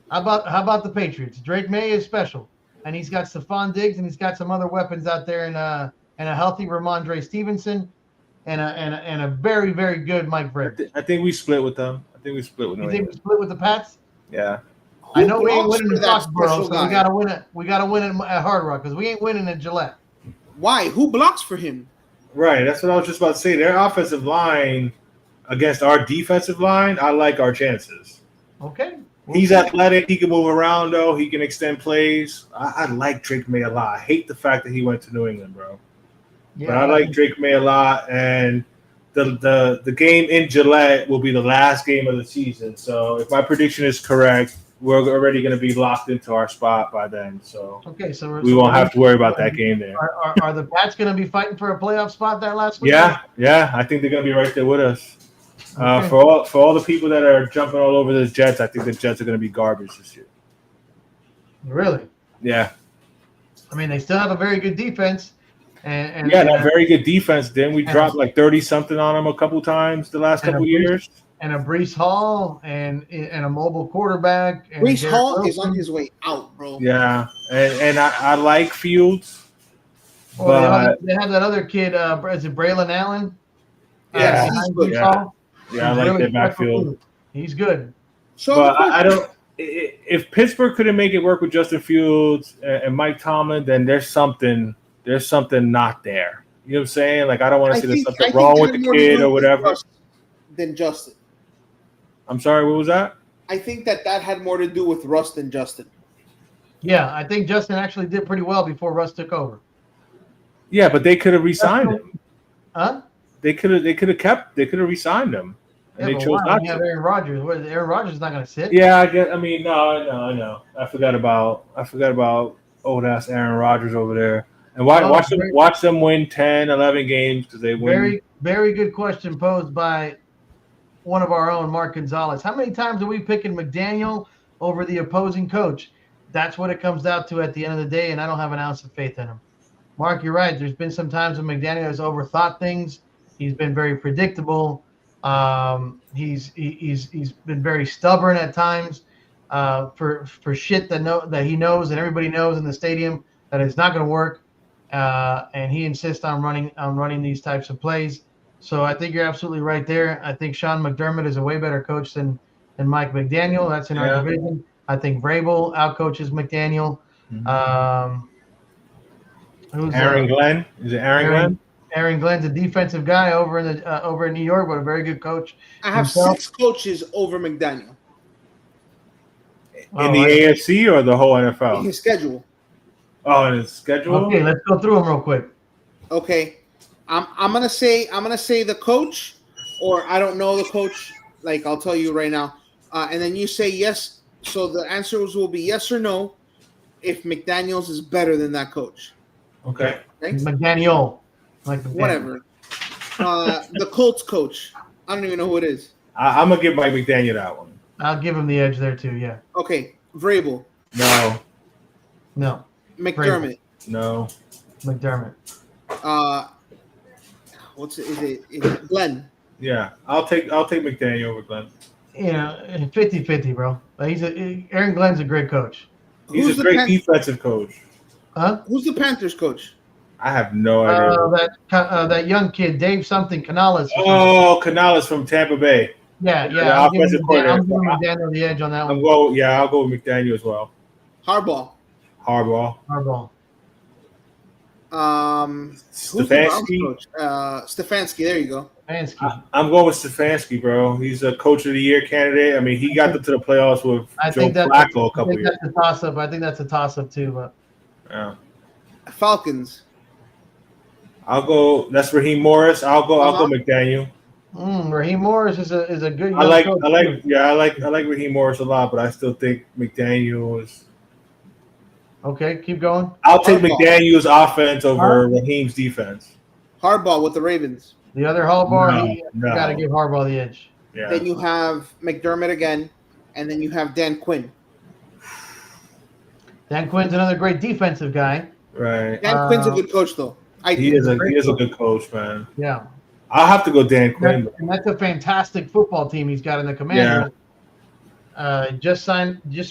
How about the Patriots? Drake May is special, and he's got Stephon Diggs, and he's got some other weapons out there, and a healthy Ramondre Stevenson, and a very, very good Mike Vrabel. I think we split with them. I think we split with them. You think we split with the Pats? Yeah. I know we ain't winning in Foxborough, so we gotta win it. We gotta win it at Hard Rock because we ain't winning at Gillette. Why? Who blocks for him? Right. That's what I was just about to say. Their offensive line against our defensive line, I like our chances. Okay. He's athletic. He can move around, though. He can extend plays. I like Drake May a lot. I hate the fact that he went to New England, bro. Yeah, but I like Drake May a lot. And the game in Gillette will be the last game of the season. So if my prediction is correct, we're already going to be locked into our spot by then. So we won't have to worry about that game there. Are the Pats going to be fighting for a playoff spot that last week? Yeah. I think they're going to be right there with us. Okay. For all the people that are jumping all over the Jets, I think the Jets are going to be garbage this year. Really? Yeah. I mean, they still have a very good defense. And that very good defense. Then we dropped like 30-something on them a couple times the last couple years. And a Breece Hall and a mobile quarterback. And Breece Hall is on his way out, bro. Yeah, and I like Fields. Well, they have that other kid. Is it Braylon Allen? Yeah, he's good. Yeah, I like that backfield. He's good. So, but I don't. If Pittsburgh couldn't make it work with Justin Fields and Mike Tomlin, then there's something not there. You know what I'm saying? Like I don't want to say there's something wrong with the kid or whatever. Than Justin. I'm sorry. What was that? I think that had more to do with Russ than Justin. Yeah, I think Justin actually did pretty well before Russ took over. Yeah, but they could have re-signed him. Huh? They could have re-signed him. And they chose not to. Have Aaron Rodgers. Aaron Rodgers is not going to sit. Yeah, I guess. I mean, no, I know. I forgot about old ass Aaron Rodgers over there. And watch them win 10, 11 games because they win. Very, very good question posed by one of our own, Mark Gonzalez. How many times are we picking McDaniel over the opposing coach? That's what it comes down to at the end of the day, and I don't have an ounce of faith in him. Mark, you're right. There's been some times when McDaniel has overthought things. He's been very predictable. He's been very stubborn at times for shit that he knows and everybody knows in the stadium that it's not going to work. And he insists on running these types of plays. So I think you're absolutely right there. I think Sean McDermott is a way better coach than Mike McDaniel. That's in our division. I think Vrabel outcoaches McDaniel. Aaron Glenn? Is it Aaron Glenn? Aaron Glenn's a defensive guy over in New York, but a very good coach. I have 6 coaches over McDaniel. In the AFC or the whole NFL? In his schedule. Oh, in his schedule? Okay, let's go through them real quick. Okay. I'm gonna say the coach, or I don't know the coach. Like I'll tell you right now, and then you say yes. So the answers will be yes or no. If McDaniel's is better than that coach. Okay. McDaniel. Whatever. The Colts coach. I don't even know who it is. I'm gonna give Mike McDaniel that one. I'll give him the edge there too. Yeah. Okay. Vrabel. No. McDermott. No. McDermott. Is it Glenn? Yeah, I'll take McDaniel over Glenn. 50-50, bro. Aaron Glenn's a great coach. He's a great defensive coach. Huh? Who's the Panthers coach? I have no idea. That young kid, Dave something, Canales. Oh, Canales from Tampa Bay. Yeah. I'm giving McDaniel the edge on that one. I'll go with McDaniel as well. Harbaugh. Who's the Browns coach? Stefanski. There you go. I'm going with Stefanski, bro. He's a coach of the year candidate. I mean, he got them to the playoffs with Joe Flacco a couple years. That's a toss-up. I think that's a toss-up too. But yeah. Falcons. I'll go. That's Raheem Morris. I'll go McDaniel. Raheem Morris is a good. I like Raheem Morris a lot, but I still think McDaniel is. Okay, keep going. I'll take McDaniel's offense over Raheem's defense. Harbaugh with the Ravens. The other Harbaugh, you got to give Harbaugh the edge. Yeah. Then you have McDermott again, and then you have Dan Quinn. Dan Quinn's another great defensive guy. Right. Dan Quinn's a good coach, though. He is a good coach, man. Yeah. I'll have to go Dan Quinn. And that's a fantastic football team he's got in the Commanders. Yeah. Just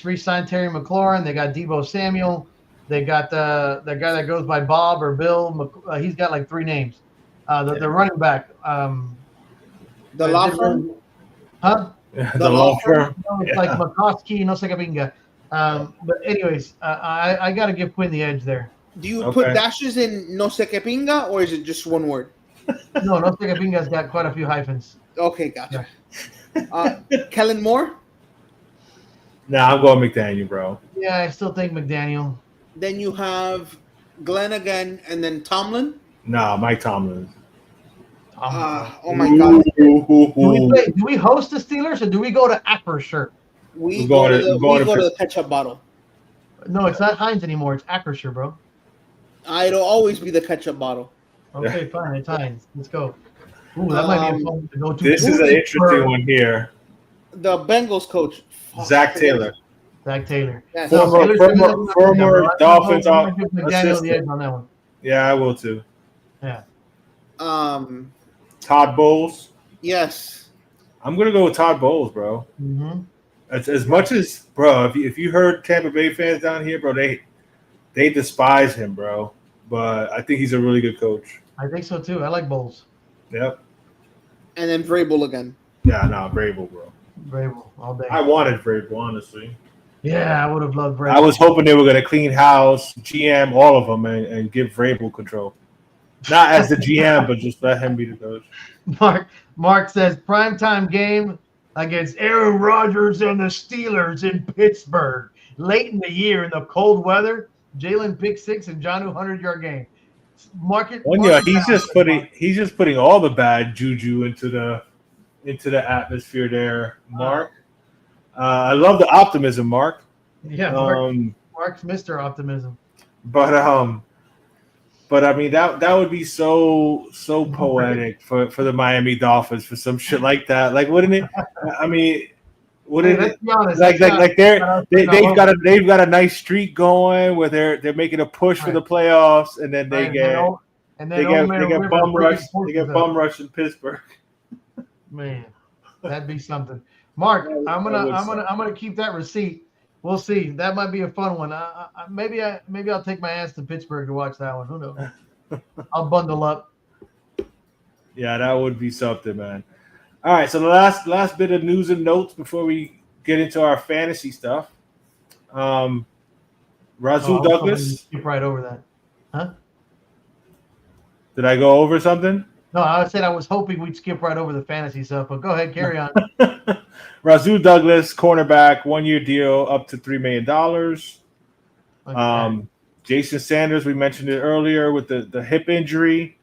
re-signed Terry McLaurin. They got Deebo Samuel. They got the guy that goes by Bob or Bill. He's got like 3 names. The running back. The law firm? Huh? The law firm. No, it's like McCoskey, no sé qué pinga. But anyways, I got to give Quinn the edge there. Do you put dashes in no sé qué pinga, or is it just one word? No sé qué pinga's got quite a few hyphens. Okay, gotcha. Yeah. Kellen Moore? Nah, I'm going McDaniel, bro. Yeah, I still think McDaniel. Then you have Glenn again, and then Tomlin? Nah, Mike Tomlin. Oh my God! Do we host the Steelers or do we go to Akershire? We go to the ketchup bottle. No, it's not Heinz anymore. It's Akershire, bro. It'll always be the ketchup bottle. Okay, fine. It's Heinz. Let's go. Ooh, that might be a fun to go to. This is an interesting one here. The Bengals coach, Zach Taylor. Zach Taylor. Yeah, former Dolphins McDaniel the edge on that one. Yeah, I will too. Yeah. Todd Bowles. Yes. I'm gonna go with Todd Bowles, bro. Mm-hmm. As much as, bro, if you heard Tampa Bay fans down here, bro, they despise him, bro. But I think he's a really good coach. I think so too. I like Bowles. Yep. And then Vrabel again. Yeah, no, Vrabel, bro. Vrabel all day. I wanted Vrabel, honestly. Yeah, I would have loved Vrabel. I was hoping they were gonna clean house, GM all of them, and give Vrabel control. Not as the GM, but just let him be the coach. Mark says primetime game against Aaron Rodgers and the Steelers in Pittsburgh. Late in the year in the cold weather, Jalen pick 6 and Jonnu 100-yard game. He's just putting all the bad juju into the atmosphere there, Mark. I love the optimism, Mark. Yeah, Mark's Mr. Optimism. But I mean that would be so poetic for the Miami Dolphins for some shit like that. Like, wouldn't it? I mean, wouldn't it? Honest, like they've got a nice streak going where they're making a push for the playoffs, and then they get bum rushed. They get bum rushed in Pittsburgh. Man, that'd be something. Mark, I'm gonna keep that receipt. We'll see. That might be a fun one. Maybe I'll take my ass to Pittsburgh to watch that one. Who knows? I'll bundle up. Yeah, that would be something, man. All right, so the last bit of news and notes before we get into our fantasy stuff. Rasul Douglas. Skip right over that, huh? Did I go over something? No, I said I was hoping we'd skip right over the fantasy stuff, but go ahead, carry on. Rasul Douglas, cornerback, 1-year deal up to $3 million. Okay. Jason Sanders, we mentioned it earlier with the hip injury.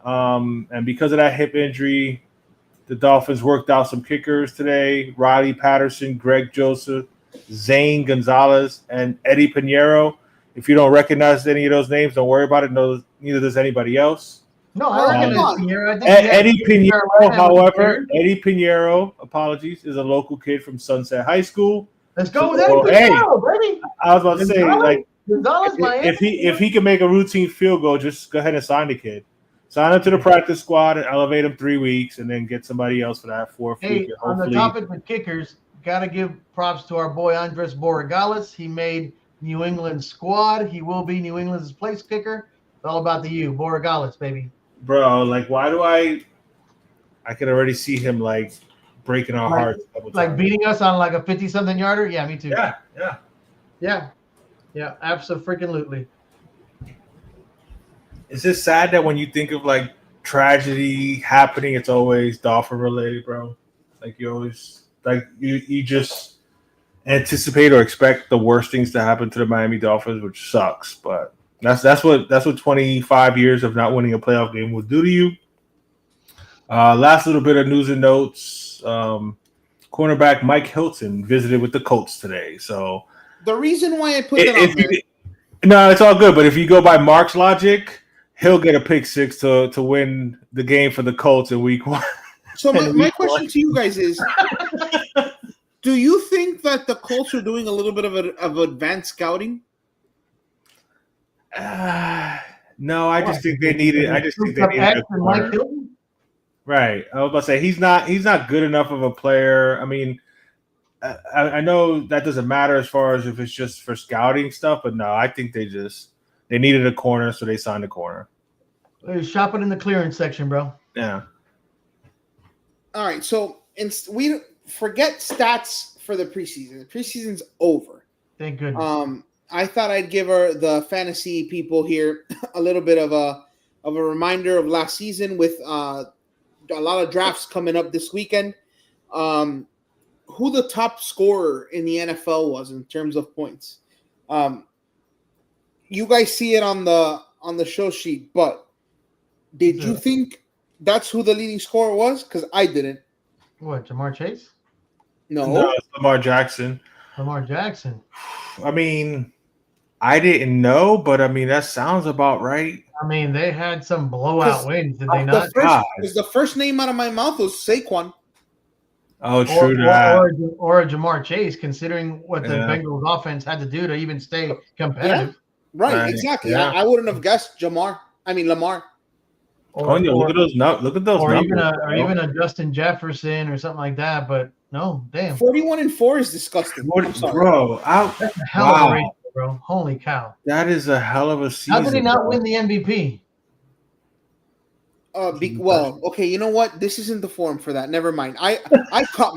And because of that hip injury, the Dolphins worked out some kickers today. Riley Patterson, Greg Joseph, Zane Gonzalez, and Eddie Pinheiro. If you don't recognize any of those names, don't worry about it. No, neither does anybody else. No, I recognize Pinheiro. Eddie Pinheiro, however, apologies, is a local kid from Sunset High School. Let's go with Eddie Pinheiro, baby. I was about to say, like, if he can make a routine field goal, just go ahead and sign the kid. Sign him to the practice squad and elevate him 3 weeks, and then get somebody else for that 4th week. On the topic of kickers, got to give props to our boy Andres Borregales. He made New England's squad. He will be New England's place kicker. It's all about the U. Borregales, baby. Bro, like, why do I can already see him, like, breaking our hearts. Like beating us on, like, a 50-something yarder? Yeah, me too. Yeah, absolutely. Is it sad that when you think of like tragedy happening, it's always Dolphin related, bro? Like you always you just anticipate or expect the worst things to happen to the Miami Dolphins, which sucks. But that's what 25 years of not winning a playoff game will do to you. Last little bit of news and notes. Cornerback Mike Hilton visited with the Colts today. So the reason why I put that on there. No, it's all good. But if you go by Mark's logic, he'll get a pick six to win the game for the Colts in week 1. So my question to you guys is, do you think that the Colts are doing a little bit of advanced scouting? No, I just think they needed. I just think they needed a corner. Right. I was about to say he's not good enough of a player. I mean, I know that doesn't matter as far as if it's just for scouting stuff, but no, I think they needed a corner, so they signed a corner. They're shopping in the clearance section, bro. Yeah. All right, so we forget stats for the preseason. The preseason's over. Thank goodness. I thought I'd give the fantasy people here a little bit of a reminder of last season with a lot of drafts coming up this weekend. Who the top scorer in the NFL was in terms of points. You guys see it on the show sheet, but did you think that's who the leading scorer was? Because I didn't. What, Jamar Chase? No, it's Lamar Jackson. Lamar Jackson. I mean, I didn't know, but I mean that sounds about right. I mean, they had some blowout wins, did they not? Because the first name out of my mouth was Saquon. Oh, true that. Or Jamar Chase, considering what the Bengals offense had to do to even stay competitive. Yeah. Right, exactly. Yeah. I wouldn't have guessed Lamar. Look at those numbers. Or even a Justin Jefferson or something like that. But no, damn. 41-4 is disgusting. Bro, that's a hell of a race, bro. Holy cow. That is a hell of a season. How did he not win the MVP? Okay, you know what? This isn't the forum for that. Never mind. I caught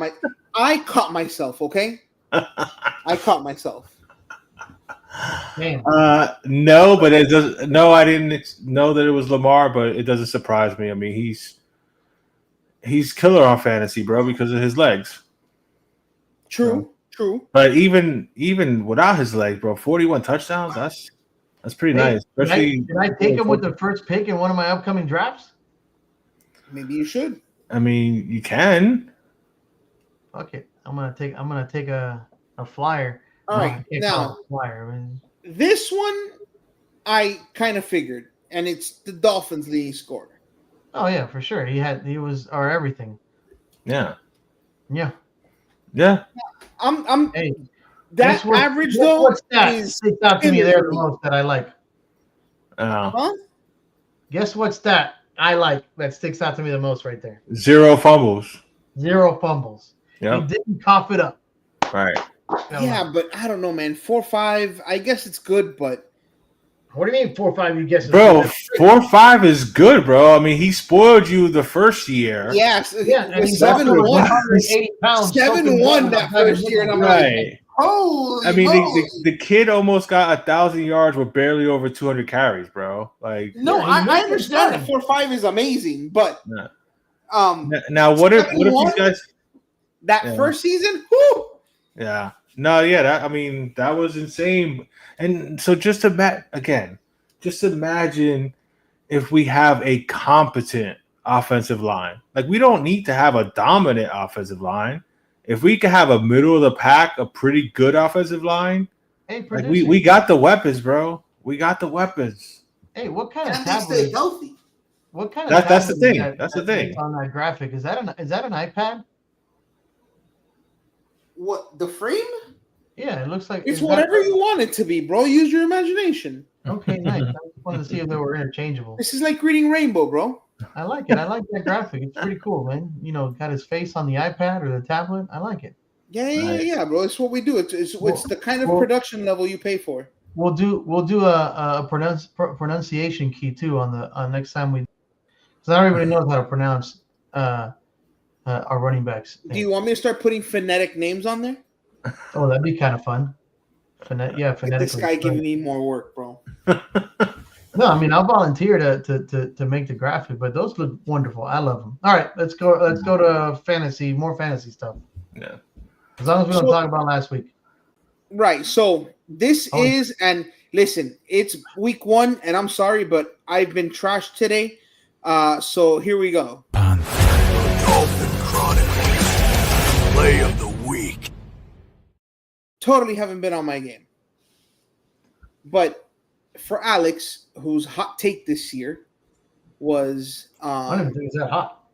myself, okay? I caught myself. Damn. No, but it does. No, I didn't know that it was Lamar, but it doesn't surprise me. I mean, he's killer on fantasy, bro, because of his legs. True. But even without his legs, bro, 41 touchdowns. That's pretty nice. Especially, did I take him with the first pick in one of my upcoming drafts? Maybe you should. I mean, you can. Fuck it. I'm gonna take a flyer. All right, now this one I kind of figured, and it's the Dolphins' leading scorer. Oh yeah, for sure. He was our everything. Yeah. Hey, that average though what's that sticks out to me there the most that I like. Guess what stat I like that sticks out to me the most right there? 0 fumbles. 0 fumbles. Yeah. He didn't cough it up. Right. Yeah, but I don't know, man. 4-5, I guess it's good, but what do you mean 4-5? You guess, bro? 4-5 is good, bro. I mean, he spoiled you the first year. Yes, yeah. And he's 7-1, 180 pounds. 7-1 that first year, and I'm like, holy! I mean, the kid almost got 1,000 yards with barely over 200 carries, bro. Like, no, I understand that 4-5 is amazing, but now what if these guys first season? Whoo! Yeah. No, yeah, that was insane. And so just imagine if we have a competent offensive line. Like, we don't need to have a dominant offensive line. If we could have a middle of the pack, a pretty good offensive line, we got the weapons, bro. We got the weapons. Hey, what kind of tablet? Stay healthy. What kind of that's the thing. That's the thing. On that graphic, is that an iPad? What, the frame? Yeah, it looks like it's whatever you want it to be, bro. Use your imagination. Okay, nice. I just wanted to see if they were interchangeable. This is like reading Rainbow, bro. I like it. I like that graphic. It's pretty cool, man. You know, got his face on the iPad or the tablet. I like it. Yeah, bro. It's what we do. It's the kind of production level you pay for. We'll do a pronunciation key too on next time we. Because not everybody knows how to pronounce our running backs. Do you want me to start putting phonetic names on there? Oh, that'd be kind of fun. Phonetically. This guy giving me more work, bro. No, I mean I'll volunteer to make the graphic, but those look wonderful. I love them. All right, let's go. Let's go to fantasy. More fantasy stuff. Yeah. As long as we don't talk about last week. Right. So this is, and listen, it's week 1, and I'm sorry, but I've been trashed today. So here we go. Dolphin Chronicles Play of the Week. Totally haven't been on my game. But for Alex, whose hot take this year was I don't even think it's that hot.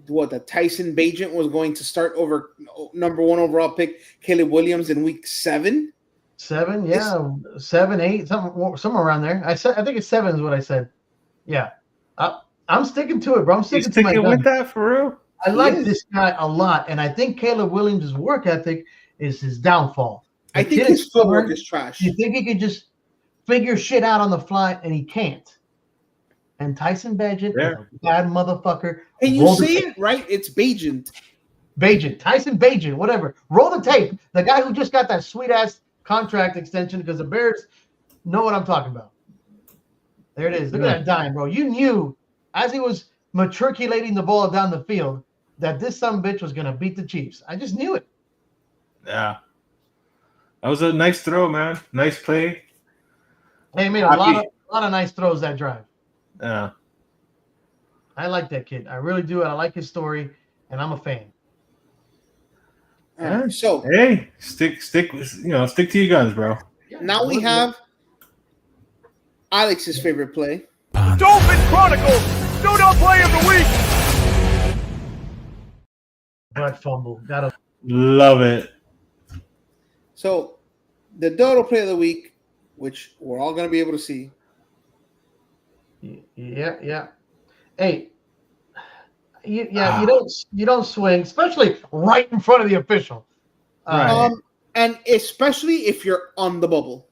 What, the Tyson Bagent was going to start over number 1 overall pick Caleb Williams in week 7. 7, yeah, 7, 8, somewhere around there. I think it's 7 is what I said. Yeah, I'm sticking to it, bro. I'm sticking to my gun. with that for real. I like this guy a lot, and I think Caleb Williams' work ethic is his downfall. I think his footwork is trash. You think he could just figure shit out on the fly, and he can't. And Tyson Bagent is a bad motherfucker. Can you say it right? It's Bagent. Tyson Bagent, whatever. Roll the tape. The guy who just got that sweet-ass contract extension because the Bears know what I'm talking about. There it is. Look at that dime, bro. You knew as he was matriculating the ball down the field that this sumbitch was going to beat the Chiefs. I just knew it. Yeah. That was a nice throw, man. Nice play. He made a lot of nice throws that drive. Yeah. I like that kid. I really do. I like his story, and I'm a fan. Right, so hey, stick to your guns, bro. Now we have Alex's favorite play. Dolphin Chronicles Showdown Play of the Week. Butt fumble. Gotta love it. So the Dodo play of the week, which we're all going to be able to see. Yeah. Hey, you don't swing, especially right in front of the official. And especially if you're on the bubble.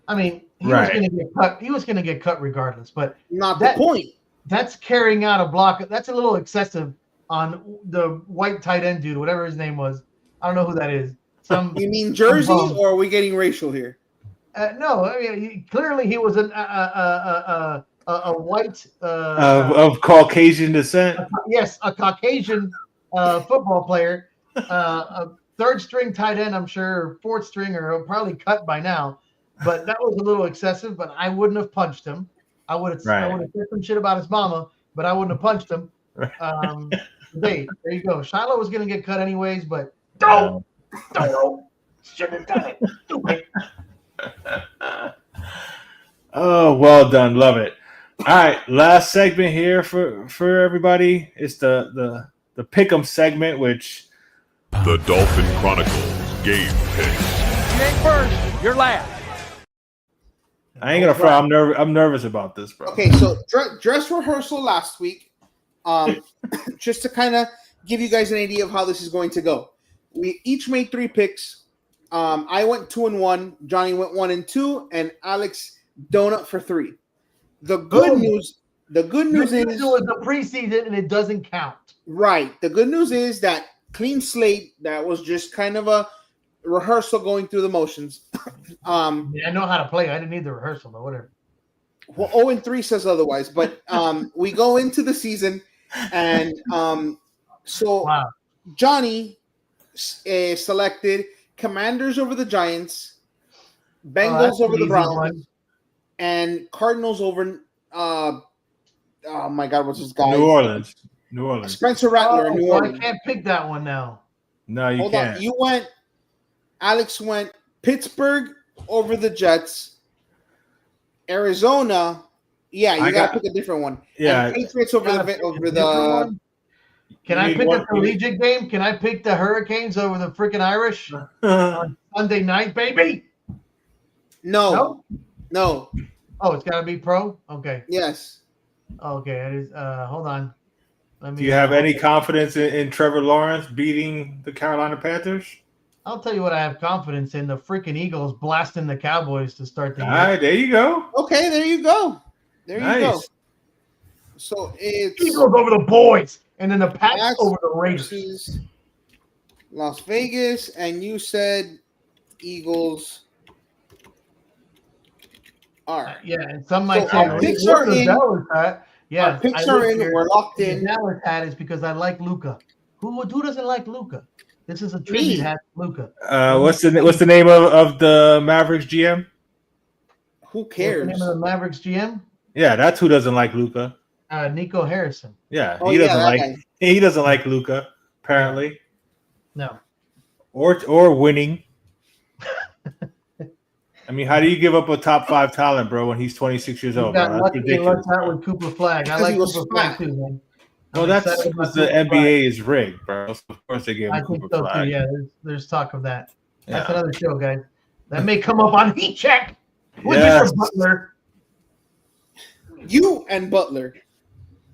I mean, he was going to get cut. He was going to get cut regardless, but not the point. That's carrying out a block. That's a little excessive on the white tight end dude, whatever his name was. I don't know who that is. You mean Jersey, or are we getting racial here? No, I mean clearly he was a white of Caucasian descent. Yes, a Caucasian football player, a third string tight end, I'm sure, or fourth string, or probably cut by now. But that was a little excessive. But I wouldn't have punched him. I would have said some shit about his mama, but I wouldn't have punched him. There you go. Shiloh was going to get cut anyways, but don't should have done it. Stupid. Oh, well done. Love it. All right, last segment here for everybody. It's the pick'em segment, which the Dolphin Chronicles game picks. You ain't first, you're last. I ain't gonna front. I'm nervous about this, bro. Okay, so dress rehearsal last week, just to kind of give you guys an idea of how this is going to go. We each made 3 picks. I went 2-1. Johnny went 1-2, and Alex donut for 3. The good news is it was the preseason and it doesn't count. Right. The good news is that clean slate. That was just kind of a rehearsal going through the motions. I know how to play. I didn't need the rehearsal, but whatever. Well, 0-3 says otherwise. But we go into the season, and Johnny selected Commanders over the Giants, Bengals over the Browns, and Cardinals over oh my God, what's this guy? New Orleans. Spencer Rattler in New Orleans. I can't pick that one now. No, you can't. Alex went Pittsburgh over the Jets, Arizona. Yeah, you gotta pick a different one. Yeah, and Patriots over the. Can I pick a collegiate game? Can I pick the Hurricanes over the freaking Irish on Sunday night, baby? No. Oh, it's got to be pro? Okay. Yes. Okay. It is. Hold on. Do you have any confidence in Trevor Lawrence beating the Carolina Panthers? I'll tell you what I have confidence in. The freaking Eagles blasting the Cowboys to start the year. All right, there you go. Okay, there you go. You go. So it's Eagles over the boys, and then the Pats over the Raiders. Las Vegas, and you said Eagles All right. Yeah, and some might say our picks are in. Dallas hat. Yeah, our picks are in. We're locked in. The Dallas hat is because I like Luka. Who doesn't like Luka? This is a tribute hat to Luka. What's the name of the Mavericks GM? Who cares? What's the name of the Mavericks GM? Yeah, that's who doesn't like Luka. Nico Harrison. Yeah, he doesn't like Luka, apparently. No. Or winning. I mean, how do you give up a top 5 talent, bro, when he's 26 years old? Bro? That's ridiculous. Out with Cooper Flag. I like Cooper Flag too, man. Well, that's because the NBA is rigged, bro. So of course they gave him Cooper Flag. Too, yeah, there's talk of that. That's another show, guys. That may come up on Heat Check with Mr. Butler. You and Butler.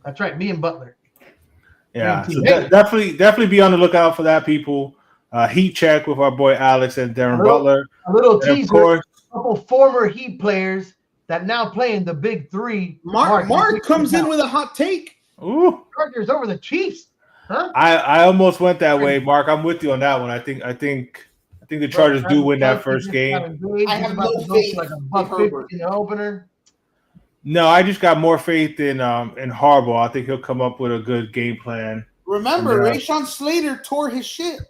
That's right, me and Butler. Yeah, so definitely be on the lookout for that, people. Heat Check with our boy Alex and Darren Butler. A little teaser. Of course, a couple former Heat players that now play in the Big Three. Mark comes in with a hot take. Ooh, Chargers over the Chiefs. Huh? I almost went that way, Mark. I'm with you on that one. I think the Chargers do win that first game. I have no faith like a $150 in the opener. No, I just got more faith in Harbaugh. I think he'll come up with a good game plan. Remember, Rashawn Slater tore his shit.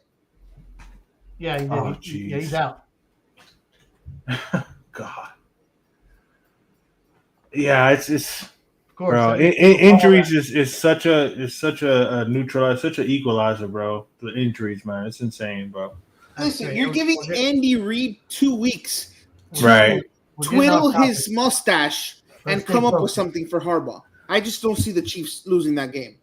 Yeah, he did. Oh, he's out. God. Yeah, it's of course, bro. Injuries is such a neutralizer, such an equalizer, bro. The injuries, man, it's insane, bro. Listen, you're giving Andy Reid 2 weeks to right. twiddle his mustache and come up with something for Harbaugh. I just don't see the Chiefs losing that game.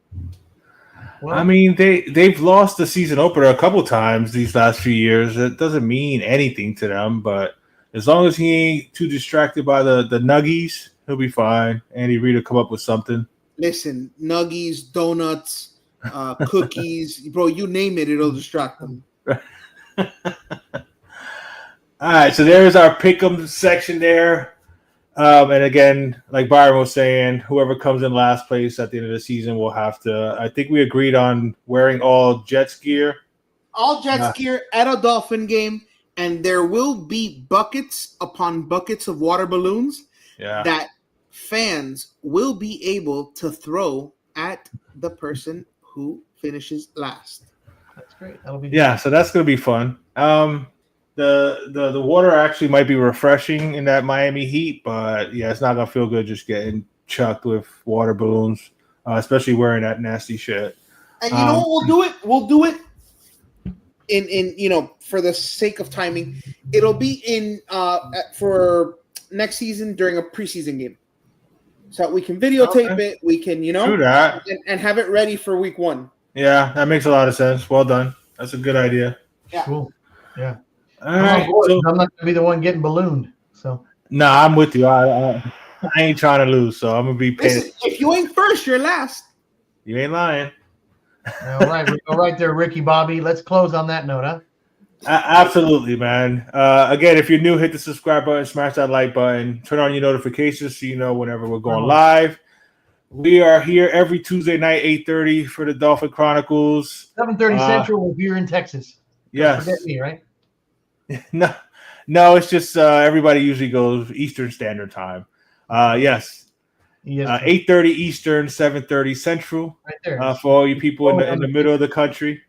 Well, I mean, they've lost the season opener a couple times these last few years. It doesn't mean anything to them, but as long as he ain't too distracted by the nuggies, he'll be fine. Andy Reid will come up with something. Listen, nuggies, donuts, cookies, bro, you name it, it'll distract them. All right, so there's our pick'em section there. And again, like Byron was saying, whoever comes in last place at the end of the season will have to. I think we agreed on wearing all Jets gear. All Jets gear at a Dolphin game, and there will be buckets upon buckets of water balloons that fans will be able to throw at the person who finishes last. That's great. That'll be so that's gonna be fun. The water actually might be refreshing in that Miami heat, but it's not gonna feel good just getting chucked with water balloons, especially wearing that nasty shit. And you know what we'll do it in for the sake of timing, it'll be in for next season during a preseason game, so we can videotape it. We can do that and have it ready for week 1. Yeah, that makes a lot of sense. Well done. That's a good idea. Yeah. Cool. Yeah. All right. I'm not going to be the one getting ballooned. So. No, I'm with you. I ain't trying to lose, so I'm going to be paying. Listen, if you ain't first, you're last. You ain't lying. All right. We go right there, Ricky Bobby. Let's close on that note, huh? Absolutely, man. Again, if you're new, hit the subscribe button, smash that like button, turn on your notifications so you know whenever we're going live. We are here every Tuesday night, 8:30 for the Dolphin Chronicles. 7:30 Central if you're in Texas. Yes. Don't forget me, right? No, it's just everybody usually goes Eastern Standard Time. Yes. 8:30 Eastern, 7:30 Central. Right there. For all you people in the middle of the country.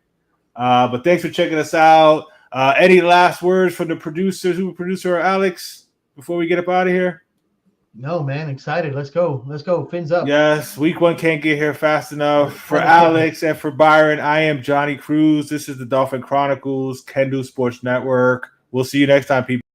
But thanks for checking us out. Any last words from the producers, producer Alex, before we get up out of here? No, man. Excited. Let's go. Fins up. Yes. Week 1 can't get here fast enough. For Alex and for Byron, I am Johnny Cruz. This is the Dolphin Chronicles, Kendall Sports Network. We'll see you next time, people.